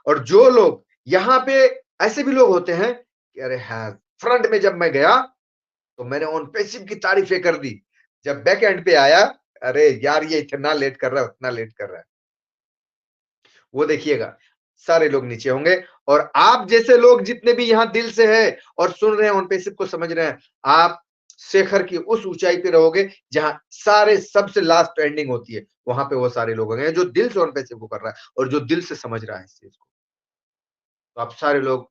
और जो लोग यहाँ पे, ऐसे भी लोग होते हैं कि अरे हाँ, फ्रंट में जब मैं गया तो मैंने ऑन पैसिव की तारीफें कर दी, जब बैक एंड पे आया, अरे यार ये इतना लेट कर रहा है, उतना लेट कर रहा है, वो देखिएगा सारे लोग नीचे होंगे। और आप जैसे लोग जितने भी यहाँ दिल से है और सुन रहे हैं, ऑन पैसिव को समझ रहे हैं, आप शेखर की उस ऊंचाई पे रहोगे जहां सारे सबसे लास्ट एंडिंग होती है, वहां पे वो सारे लोग होंगे जो दिल से ऑन पैसिव को कर रहा है और जो दिल से समझ रहा है इस चीज को। तो आप सारे लोग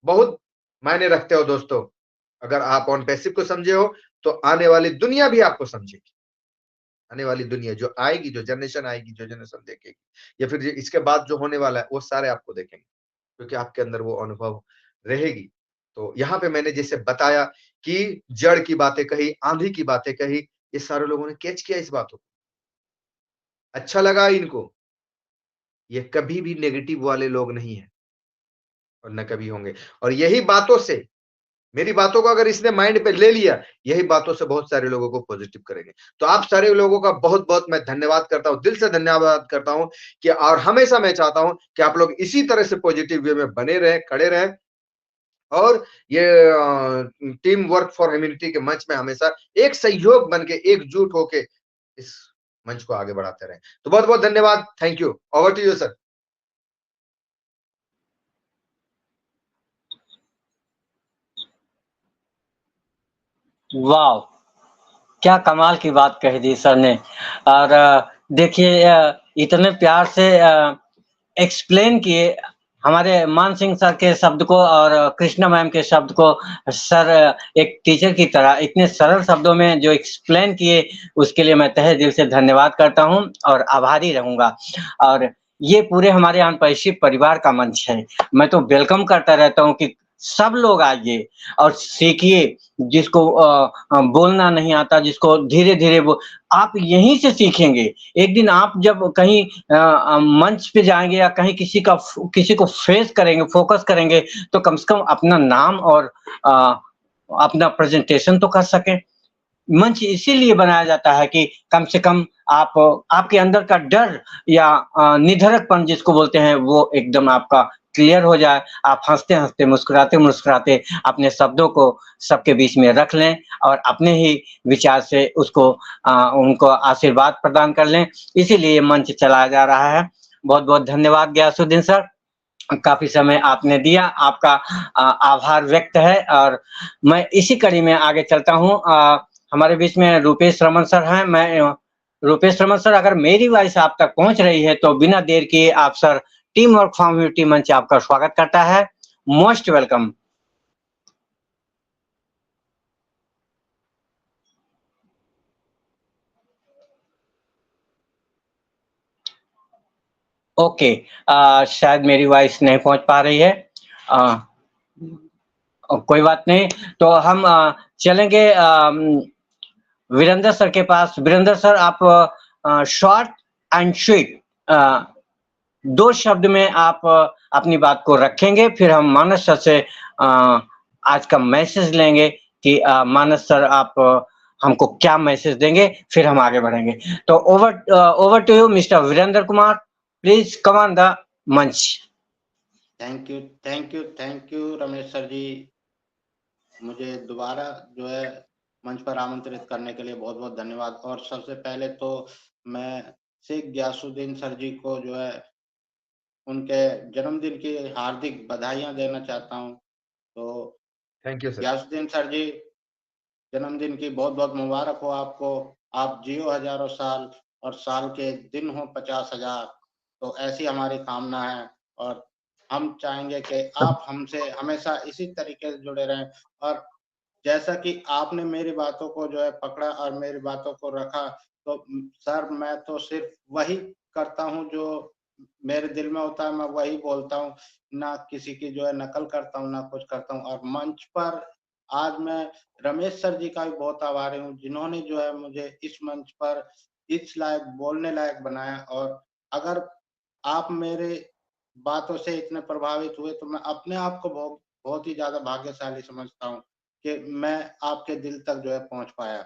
बहुत मायने रखते हो दोस्तों, अगर आप ऑन पैसिव को समझे हो तो आने वाली दुनिया भी आपको समझेगी, आने वाली दुनिया जो आएगी, जो जनरेशन आएगी, जो जनरेशन देखेगी, या फिर इसके बाद जो होने वाला है, वो सारे आपको देखेंगे, क्योंकि आपके अंदर वो अनुभव रहेगी। तो यहाँ पे मैंने जैसे बताया कि जड़ की बातें कही, आंधी की बातें कही, ये सारे लोगों ने कैच किया इस बातों को, अच्छा लगा इनको। ये कभी भी नेगेटिव वाले लोग नहीं है और न कभी होंगे। और यही बातों से, मेरी बातों को अगर इसने माइंड पे ले लिया, यही बातों से बहुत सारे लोगों को पॉजिटिव करेंगे। तो आप सारे लोगों का बहुत बहुत मैं धन्यवाद करता हूं, दिल से धन्यवाद करता हूं कि, और हमेशा मैं चाहता हूं कि आप लोग इसी तरह से पॉजिटिव वे में बने रहें, खड़े रहें, और ये टीम वर्क फॉर ह्यूमैनिटी के मंच में हमेशा एक सहयोग बन के, एकजुट होके इस मंच को आगे बढ़ाते रहें। तो बहुत बहुत धन्यवाद, thank you, over to you sir. वाह, क्या कमाल की बात कह दी सर ने। और देखिए, इतने प्यार से एक्सप्लेन किए हमारे मान सिंह सर के शब्द को और कृष्णा मैम के शब्द को। सर एक टीचर की तरह इतने सरल शब्दों में जो एक्सप्लेन किए, उसके लिए मैं तहे दिल से धन्यवाद करता हूं और आभारी रहूंगा। और ये पूरे हमारे अनपैसिव परिवार का मंच है, मैं तो वेलकम करता रहता हूं कि सब लोग आइए और सीखिए। जिसको बोलना नहीं आता, जिसको धीरे-धीरे वो, आप यहीं से सीखेंगे। एक दिन आप जब कहीं मंच पे जाएँगे या कहीं किसी को फेस करेंगे, फोकस करेंगे, तो कम से कम अपना नाम और अपना प्रेजेंटेशन तो कर सकें। मंच इसीलिए बनाया जाता है कि कम से कम आपके अंदर का डर या निधड़कपन जिसको बोलते हैं वो एकदम आपका क्लियर हो जाए। आप हँसते-हँसते, मुस्कुराते-मुस्कुराते अपने शब्दों को सबके बीच में रख लें और अपने ही विचार से उनको आशीर्वाद प्रदान कर लें। इसीलिए मंच चलाया जा रहा है। बहुत-बहुत धन्यवाद गयासुद्दीन सर। काफ़ी समय आपने दिया, आपका आभार व्यक्त है और मैं इसी कड़ी में आगे चलता हूँ। हमारे बीच में रूपेश रमन सर हैं। रूपेश रमन सर, अगर मेरी वॉइस आप तक पहुँच रही है तो बिना देर किए आप sir, team work for unity मंच आपका स्वागत करता है। Most welcome. ओके, शायद मेरी वॉइस नहीं पहुँच पा रही है। कोई बात नहीं, तो हम चलेंगे वीरेंद्र सर के पास। वीरेंद्र सर, आप शॉर्ट एंड स्वीट 2 शब्द में आप अपनी बात को रखेंगे, फिर हम मानस सर से आज का मैसेज लेंगे कि मानस सर आप हमको क्या मैसेज देंगे, फिर हम आगे बढ़ेंगे। तो over to you mister Virendra Kumar, please come on the मंच। Thank you Ramesh sir ji, मुझे दोबारा जो है मंच पर आमंत्रित करने के लिए बहुत-बहुत धन्यवाद। और सबसे पहले तो मैं शेख गयासुद्दीन सर जी को जो है उनके जन्मदिन की हार्दिक बधाइयाँ देना चाहता हूँ। तो thank you sir. Gayasuddin sir ji, जन्मदिन की बहुत-बहुत मुबारक हो आपको। आप जियो हज़ारों साल और साल के दिन हो 50,000। तो ऐसी हमारी कामना है और हम चाहेंगे कि आप हमसे हमेशा इसी तरीके से जुड़े रहें। और जैसा कि आपने मेरी बातों को जो है पकड़ा और मेरी बातों को रखा, तो सर मैं तो सिर्फ वही करता हूँ जो मेरे दिल में होता है, मैं वही बोलता हूँ, ना किसी की जो है नकल करता हूँ, ना कुछ करता हूँ। और मंच पर आज मैं रमेश सर जी का भी बहुत आभारी हूँ, जिन्होंने जो है मुझे इस मंच पर इस लायक बोलने लायक बनाया। और अगर आप मेरे बातों से इतने प्रभावित हुए तो मैं अपने आप को बहुत ही ज़्यादा भाग्यशाली समझता हूँ कि मैं आपके दिल तक जो है पहुँच पाया।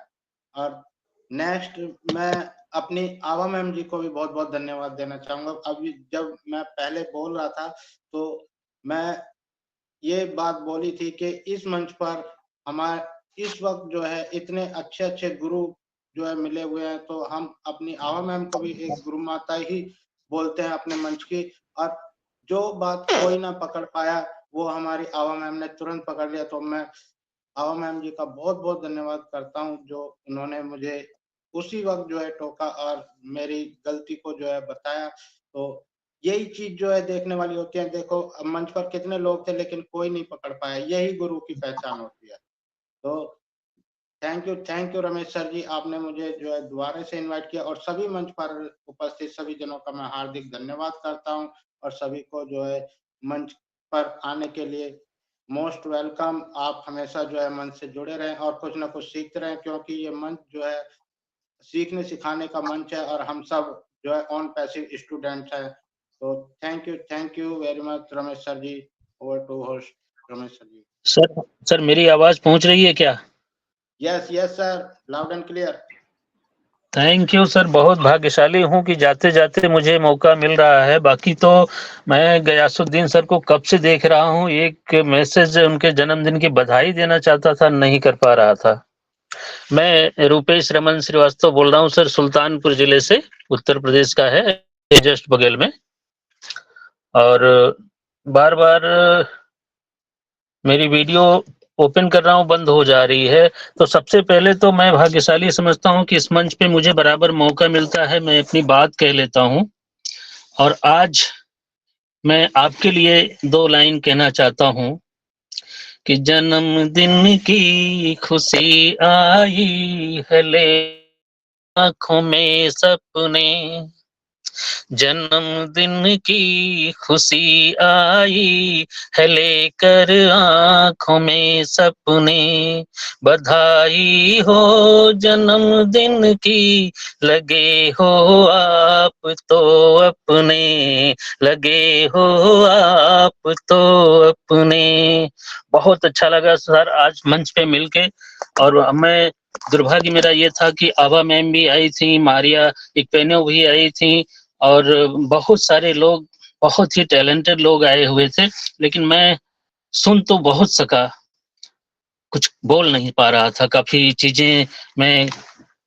और नेक्स्ट मैं अपनी आवा मैम जी को भी बहुत-बहुत धन्यवाद देना चाहूँगा। अभी जब मैं पहले बोल रहा था तो मैं ये बात बोली थी कि इस मंच पर इस वक़्त जो है इतने अच्छे-अच्छे गुरु जो है मिले हुए हैं, तो हम अपनी आवा मैम को भी एक गुरु माता ही बोलते हैं अपने मंच की। और जो बात कोई ना पकड़ पाया, वो हमारी आवा मैम ने तुरंत पकड़ लिया। तो मैं आवा मैम जी का बहुत-बहुत धन्यवाद करता हूँ, जो उन्होंने मुझे उसी वक़्त जो है टोका और मेरी गलती को जो है बताया। तो यही चीज़ जो है देखने वाली होती है। देखो मंच पर कितने लोग थे लेकिन कोई नहीं पकड़ पाया, यही गुरु की पहचान होती है। तो थैंक यू रमेश सर जी, आपने मुझे जो है दोबारा से इनवाइट किया और सभी मंच पर उपस्थित सभी जनों का मैं हार्दिक धन्यवाद करता हूँ और सभी को जो है मंच पर आने के लिए मोस्ट वेलकम। आप हमेशा जो है मंच से जुड़े रहें और कुछ ना कुछ सीखते रहें, क्योंकि ये मंच जो है सीखने सिखाने का मंच है और हम सब जो है ऑन पैसिव स्टूडेंट्स हैं। तो thank you very much Ramesh sir ji. Over to host Ramesh sir ji. Sir मेरी आवाज पहुंच रही है क्या? Yes sir, loud and clear. Thank you sir, बहुत भाग्यशाली हूं कि जाते जाते मुझे मौका मिल रहा है। बाकी तो मैं गयासुद्दीन सर को कब से देख रहा हूं, एक मैसेज उनके जन्मदिन की बधाई देना चाहता था, नहीं कर पा रहा था। मैं रूपेश रमन श्रीवास्तव बोल रहा हूं सर, सुल्तानपुर जिले से, उत्तर प्रदेश का है, जस्ट बगल में। और बार बार मेरी वीडियो ओपन कर रहा हूँ, बंद हो जा रही है। तो सबसे पहले तो मैं भाग्यशाली समझता हूँ कि इस मंच पे मुझे बराबर मौका मिलता है, मैं अपनी बात कह लेता हूँ। और आज मैं आपके लिए 2 लाइन कहना चाहता हूँ कि जन्मदिन की खुशी आई है, ले आँखों में सपने, जन्मदिन की खुशी आई है, लेकर आँखों में सपने, बधाई हो जन्मदिन की, लगे हो आप तो अपने, लगे हो आप तो अपने। बहुत अच्छा लगा सर आज मंच पे मिलके। और मैं दुर्भाग्य मेरा ये था कि आभा मैम भी आई थी, मारिया इकपेनो भी आई थी और बहुत सारे लोग, बहुत ही टैलेंटेड लोग आए हुए थे, लेकिन मैं सुन तो बहुत सका, कुछ बोल नहीं पा रहा था। काफ़ी चीज़ें मैं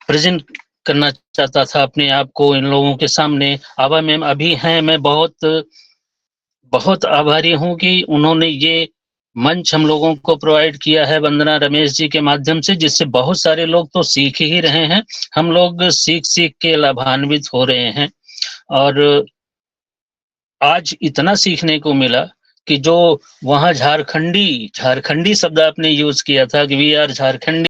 प्रेज़ेंट करना चाहता था अपने आप को इन लोगों के सामने। आभा मैम अभी हैं, मैं बहुत आभारी हूँ कि उन्होंने ये मंच हम लोगों को प्रोवाइड किया है वंदना रमेश जी के माध्यम से, जिससे बहुत सारे लोग तो सीख ही रहे हैं। हम लोग सीख के लाभान्वित हो रहे हैं और आज इतना सीखने को मिला कि जो वहाँ झारखंडी शब्द आपने यूज़ किया था कि वी आर झारखंडी,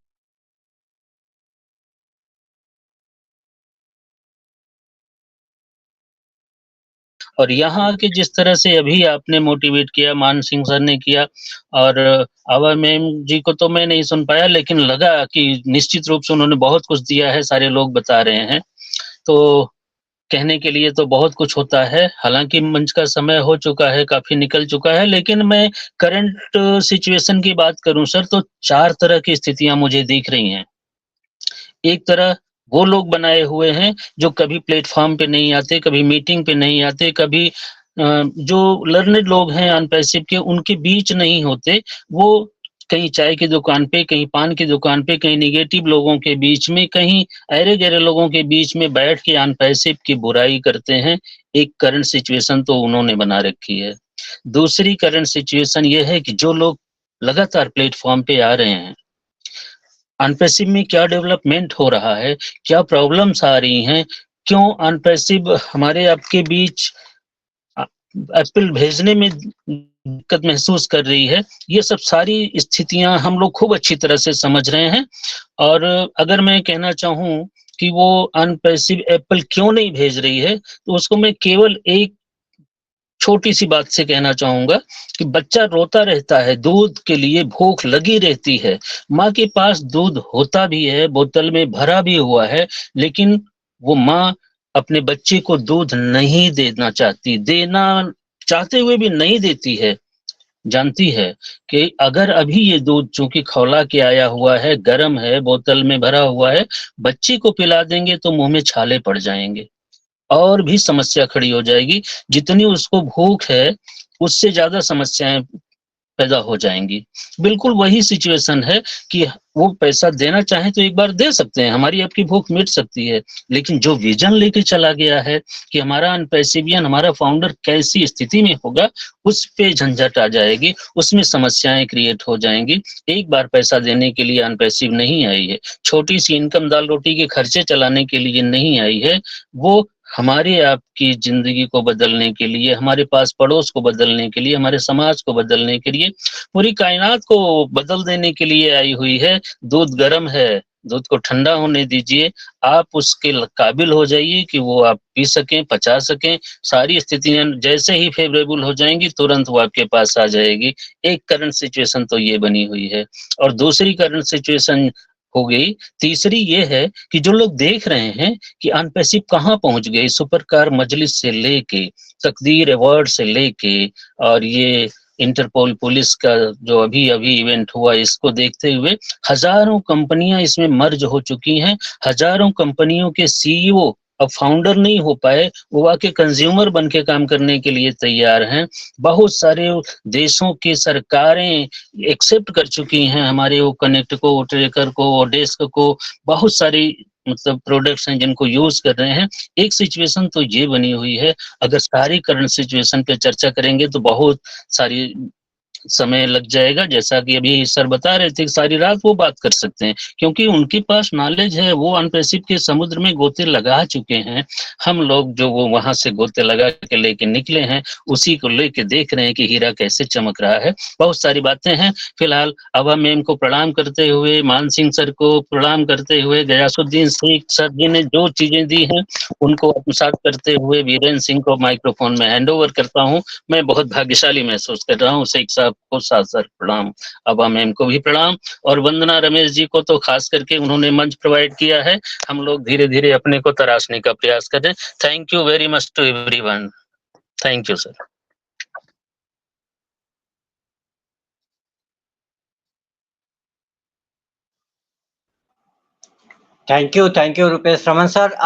और यहाँ के जिस तरह से अभी आपने मोटिवेट किया, मान सिंह सर ने किया और आभा मैम जी को तो मैं नहीं सुन पाया, लेकिन लगा कि निश्चित रूप से उन्होंने बहुत कुछ दिया है, सारे लोग बता रहे हैं। तो कहने के लिए तो बहुत कुछ होता है, हालाँकि मंच का समय हो चुका है, काफ़ी निकल चुका है, लेकिन मैं करंट सिचुएशन की बात करूँ सर, तो 4 तरह की स्थितियाँ मुझे दिख रही हैं। एक तरह वो लोग बनाए हुए हैं जो कभी प्लेटफ़ॉर्म पे नहीं आते, कभी मीटिंग पे नहीं आते, कभी जो लर्नेड लोग हैं अनपैसिव के, उनके बीच नहीं होते। वो कहीं चाय की दुकान पे, कहीं पान की दुकान पे, कहीं नेगेटिव लोगों के बीच में, कहीं ऐरे-गैरे लोगों के बीच में बैठ के अनपैसिव की बुराई करते हैं। एक करंट सिचुएशन तो उन्होंने बना रखी है। दूसरी करंट सिचुएशन ये है कि जो लोग लगातार प्लेटफ़ॉर्म पे आ रहे हैं, अनपैसिव में क्या डेवलपमेंट हो रहा है, क्या प्रॉब्लम्स आ रही हैं, क्यों अनपैसिव हमारे आपके बीच अ, एप्पल भेजने में दिक्कत महसूस कर रही है, ये सब सारी स्थितियाँ हम लोग खूब अच्छी तरह से समझ रहे हैं। और अगर मैं कहना चाहूँ कि वो अनपैसिव एप्पल क्यों नहीं भेज रही है, तो उसको मैं केवल एक छोटी-सी बात से कहना चाहूँगा कि बच्चा रोता रहता है, दूध के लिए भूख लगी रहती है। माँ के पास दूध होता भी है, बोतल में भरा भी हुआ है, लेकिन वो माँ अपने बच्चे को दूध नहीं देना चाहती, देना चाहते हुए भी नहीं देती है। जानती है कि अगर अभी ये दूध चूँकि खौला के आया हुआ है, गरम है, बोतल में भरा हुआ है, बच्चे को पिला देंगे तो मुँह में छाले पड़ जाएँगे। और भी समस्या खड़ी हो जाएगी, जितनी उसको भूख है, उससे ज़्यादा समस्याएँ पैदा हो जाएँगी। बिल्कुल वही सिचुएशन है कि वो पैसा देना चाहें तो एक बार दे सकते हैं, हमारी आपकी भूख मिट सकती है। लेकिन जो विज़न लेके चला गया है कि हमारा अनपैसिवियन, हमारा फाउंडर कैसी स्थिति में होगा, उस पे झंझट आ जाएगी, उसमें समस्याएँ क्रिएट हो जाएँगी। एक बार पैसा देने के लिए अनपैसिव नहीं आई है, छोटी-सी इनकम दाल-रोटी के खर्चे चलाने के लिए नहीं आई है, वो हमारे आपकी ज़िंदगी को बदलने के लिए, हमारे पास-पड़ोस को बदलने के लिए, हमारे समाज को बदलने के लिए, पूरी कायनात को बदल देने के लिए आई हुई है। दूध गरम है, दूध को ठंडा होने दीजिए, आप उसके काबिल हो जाइए कि वो आप पी सकें, पचा सकें, सारी स्थितियाँ जैसे ही फ़ेवरेबल हो जाएँगी, तुरंत वो आपके पास आ जाएगी। एक करंट सिचुएशन तो ये बनी हुई है और दूसरी करंट सिचुएशन हो गई, तीसरी ये है कि जो लोग देख रहे हैं कि अनपैसिव कहाँ पहुँच गए, सुपर कार मजलिस से लेके, तकदीर अवार्ड से लेके और ये इंटरपोल पुलिस का जो अभी-अभी इवेंट हुआ, इसको देखते हुए हज़ारों कंपनियाँ इसमें मर्ज हो चुकी हैं, हज़ारों कंपनियों के सीईओ अब फाउंडर नहीं हो पाए, वो आके कंज़्यूमर बन के काम करने के लिए तैयार हैं। बहुत सारे देशों की सरकारें एक्सेप्ट कर चुकी हैं हमारे वो कनेक्ट को, वो ट्रैकर को, वो डेस्क को, बहुत सारी मतलब प्रोडक्ट्स हैं जिनको यूज़ कर रहे हैं। एक सिचुएशन तो ये बनी हुई है, अगर सारी करंट सिचुएशन पे चर्चा करेंगे तो बहुत सारी समय लग जाएगा, जैसा कि अभी सर बता रहे थे कि सारी रात वो बात कर सकते हैं, क्योंकि उनके पास नॉलेज है, वो अनपैसिव के समुद्र में गोते लगा चुके हैं। हम लोग जो वो वहाँ से गोते लगा के लेके निकले हैं, उसी को लेके देख रहे हैं कि हीरा कैसे चमक रहा है। बहुत सारी बातें हैं, फिलहाल आभा मैम को प्रणाम करते हुए, मान सिंह सर को प्रणाम करते हुए, गयासुद्दीन शेख सर जी ने जो चीज़ें दी हैं, उनको आत्मसात करते हुए वीरेंद्र सिंह को माइक्रोफ़ोन में हैंडओवर करता हूँ। मैं बहुत भाग्यशाली महसूस कर रहा हूँ, शेख साहब को सादर प्रणाम, आभा मैम को भी प्रणाम और वंदना रमेश जी को तो खास करके उन्होंने मंच प्रोवाइड किया है। हम लोग धीरे-धीरे अपने को तराशने का प्रयास कर रहे हैं। Thank you very much to everyone. Thank you sir. Thank you Rupesh Raman sir.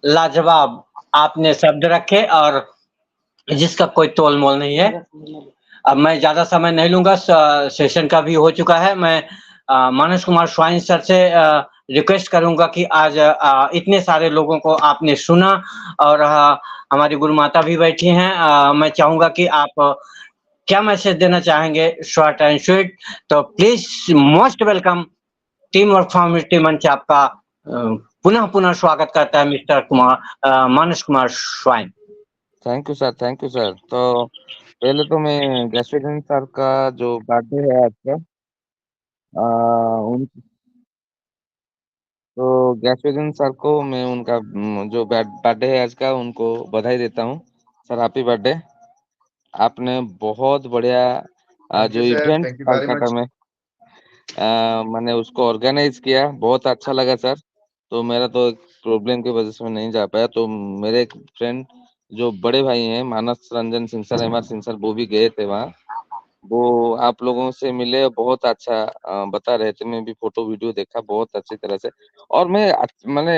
लाजवाब आपने शब्द रखे और जिसका कोई तोल मोल नहीं है। अब मैं ज्यादा समय नहीं लूंगा, सेशन का भी हो चुका है। मैं मानस कुमार स्वाइन सर से रिक्वेस्ट करूंगा कि आज इतने सारे लोगों को आपने सुना और हमारी गुरु माता भी बैठी हैं। मैं चाहूंगा कि आप क्या मैसेज देना चाहेंगे, शॉर्ट एंड स्वीट। तो please most welcome. Team work formative मंच आपका पुनः पुनः स्वागत करता है mister Kumar Manas Kumar swine. Thank you sir, thank you sir. तो पहले तो मैं गैसोलिन सर का जो बर्थडे है आज का, उन तो गैसोलिन सर को मैं उनका जो बर्थडे है आज का, उनको बधाई देता हूँ। Sir happy birthday. आपने बहुत बढ़िया जो event thank you very Calcutta much. में मैंने उसको ऑर्गेनाइज किया, बहुत अच्छा लगा सर। तो मेरा तो एक प्रॉब्लम की वजह से मैं नहीं जा पाया। तो मेरे एक फ्रेंड जो बड़े भाई हैं Manas Ranjan Singh sir, MR Singh sir, वो भी गए थे वहाँ। वो आप लोगों से मिले, बहुत अच्छा बता रहे थे। मैं भी फोटो वीडियो देखा बहुत अच्छी तरह से। और मैंने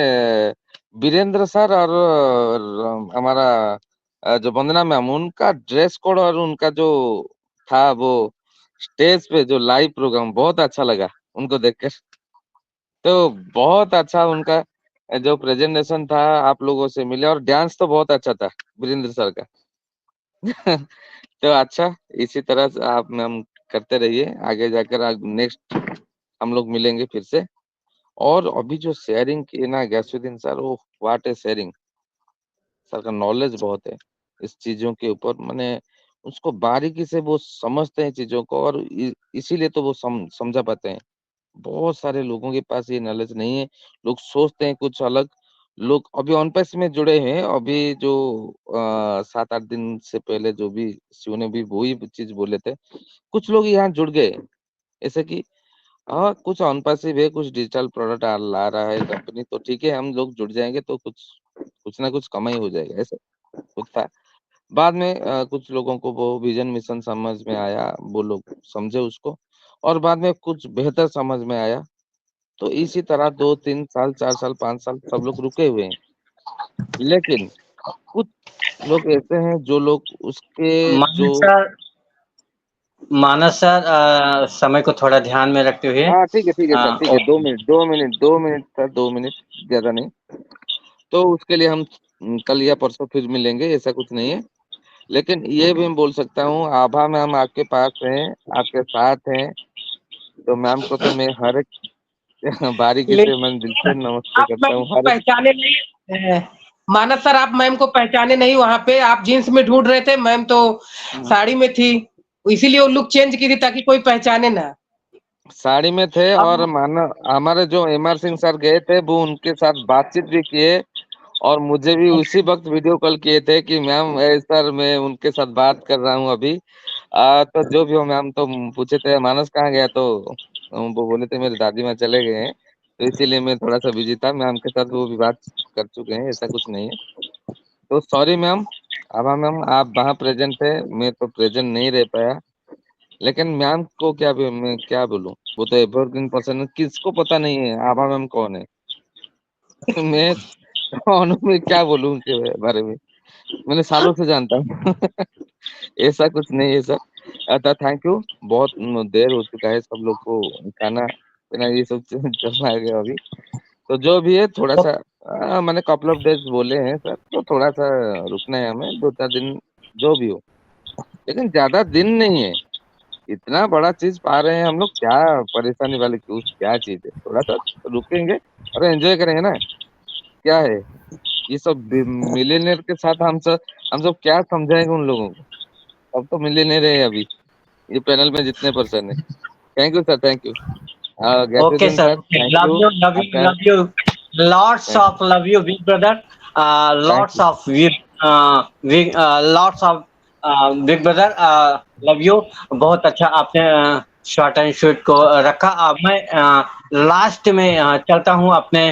वीरेंद्र सर और हमारा जो वंदना मैम, उनका ड्रेस कोड और उनका जो था वो स्टेज पे जो लाइव प्रोग्राम, बहुत अच्छा लगा उनको देखकर। तो बहुत अच्छा उनका जो प्रेजेंटेशन था, आप लोगों से मिले। और डांस तो बहुत अच्छा था वीरेंद्र सर का। तो अच्छा, इसी तरह से आप मैम करते रहिए, आगे जाकर नेक्स्ट हम लोग मिलेंगे फिर से। और अभी जो शेयरिंग की ना गैसुद्दीन सर, वो व्हाट ए शेयरिंग। सर का नॉलेज बहुत है इस चीजों के ऊपर। मैंने उसको बारीकी से वो समझते हैं चीजों को, और इसीलिए तो वो समझा पाते हैं। बहुत सारे लोगों के पास ये नॉलेज नहीं है। लोग सोचते हैं कुछ अलग। लोग अभी ऑन पैस में जुड़े हैं, अभी जो 7-8 दिन से पहले जो भी शिव ने भी वही चीज बोले थे। कुछ लोग यहाँ जुड़ गए, ऐसे कि हाँ कुछ ऑन पैसिव है, कुछ डिजिटल प्रोडक्ट ला रहा है कंपनी, तो ठीक है हम लोग जुड़ जाएंगे तो कुछ ना कुछ कमाई हो जाएगा, ऐसे कुछ था। बाद में कुछ लोगों को वो विजन मिशन समझ में आया, वो लोग समझे उसको, और बाद में कुछ बेहतर समझ में आया। तो इसी तरह 2-3 साल, 4 साल, 5 साल सब लोग रुके हुए हैं। लेकिन कुछ लोग ऐसे हैं जो लोग उसके जो मानस सर समय को थोड़ा ध्यान में रखते हुए हाँ ठीक है सर, ठीक है। 2 मिनट ज्यादा नहीं। तो उसके लिए हम कल या परसों फिर मिलेंगे, ऐसा कुछ नहीं है। लेकिन ये भी मैं बोल सकता हूँ, आभा मैम आपके पास हैं, आपके साथ हैं। तो मैम को तो मैं हर एक बारीकी से मन दिल से नमस्ते आप करता मैम हूँ। को पहचाने नहीं, मानस सर आप मैम को पहचाने नहीं। वहाँ पे आप जीन्स में ढूंढ रहे थे, मैम तो साड़ी में थी, इसीलिए वो लुक चेंज की थी ताकि कोई पहचाने ना। साड़ी में थे। और मानो हमारे जो एमआर सिंह सर गए थे, वो उनके साथ बातचीत भी किए, और मुझे भी उसी वक्त वीडियो कॉल किए थे कि मैम सर मैं उनके साथ बात कर रहा हूँ अभी। तो जो भी हो मैम, तो पूछे थे मानस कहाँ गया, तो वो बोले थे मेरे दादी माँ चले गए हैं, तो इसीलिए मैं थोड़ा सा बिजी था। मैम के साथ वो भी बात कर चुके हैं, ऐसा कुछ नहीं है। तो सॉरी मैम, आभा मैम आप वहाँ प्रेजेंट थे, मैं तो प्रेजेंट नहीं रह पाया। लेकिन मैम को मैं क्या बोलूं, वो तो एवरग्रीन पर्सन है, किसको पता नहीं है आभा मैम कौन है। मैं कौन हूँ, मैं क्या बोलूं उनके बारे में, मैंने सालों से जानता हूँ। ऐसा कुछ नहीं है सर। Thank you. बहुत देर हो चुका है, सब लोग को खाना पीना ये सब चलना गया अभी। तो जो भी है थोड़ा सा मैंने कपल ऑफ डेज बोले हैं सर, तो थोड़ा सा रुकना है हमें, 2-4 दिन जो भी हो। लेकिन ज्यादा दिन नहीं है, इतना बड़ा चीज पा रहे हैं हम लोग, क्या परेशानी वाली क्या चीज है। थोड़ा सा रुकेंगे और एंजॉय करेंगे ना, क्या है ये सब मिलियनेयर के साथ हम सब क्या समझाएंगे उन लोगों को। अब तो मिलियनेयर है अभी ये पैनल में जितने पर्सन है। Thank you sir, thank you. Okay sir, love you lots of love you big brother, lots of big brother, love you. बहुत अच्छा आपने शॉर्ट एंड स्वीट को रखा। अब मैं लास्ट में चलता हूँ अपने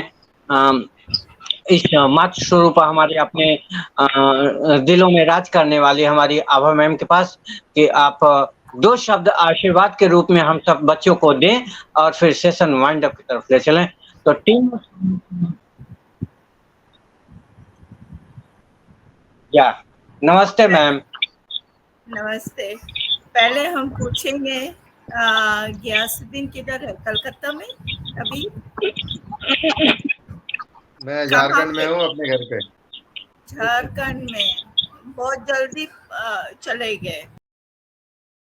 इस मातृ स्वरूप हमारे अपने दिलों में राज करने वाली हमारी आभा मैम के पास, कि आप 2 शब्द आशीर्वाद के रूप में हम सब बच्चों को दें और फिर सेशन वाइंड अप की तरफ ले चलें। तो टीम या नमस्ते मैम। नमस्ते। पहले हम पूछेंगे गयासुद्दीन किधर है? कलकत्ता में अभी? मैं झारखंड में हूँ, अपने घर पे। झारखंड में। बहुत जल्दी चले गए।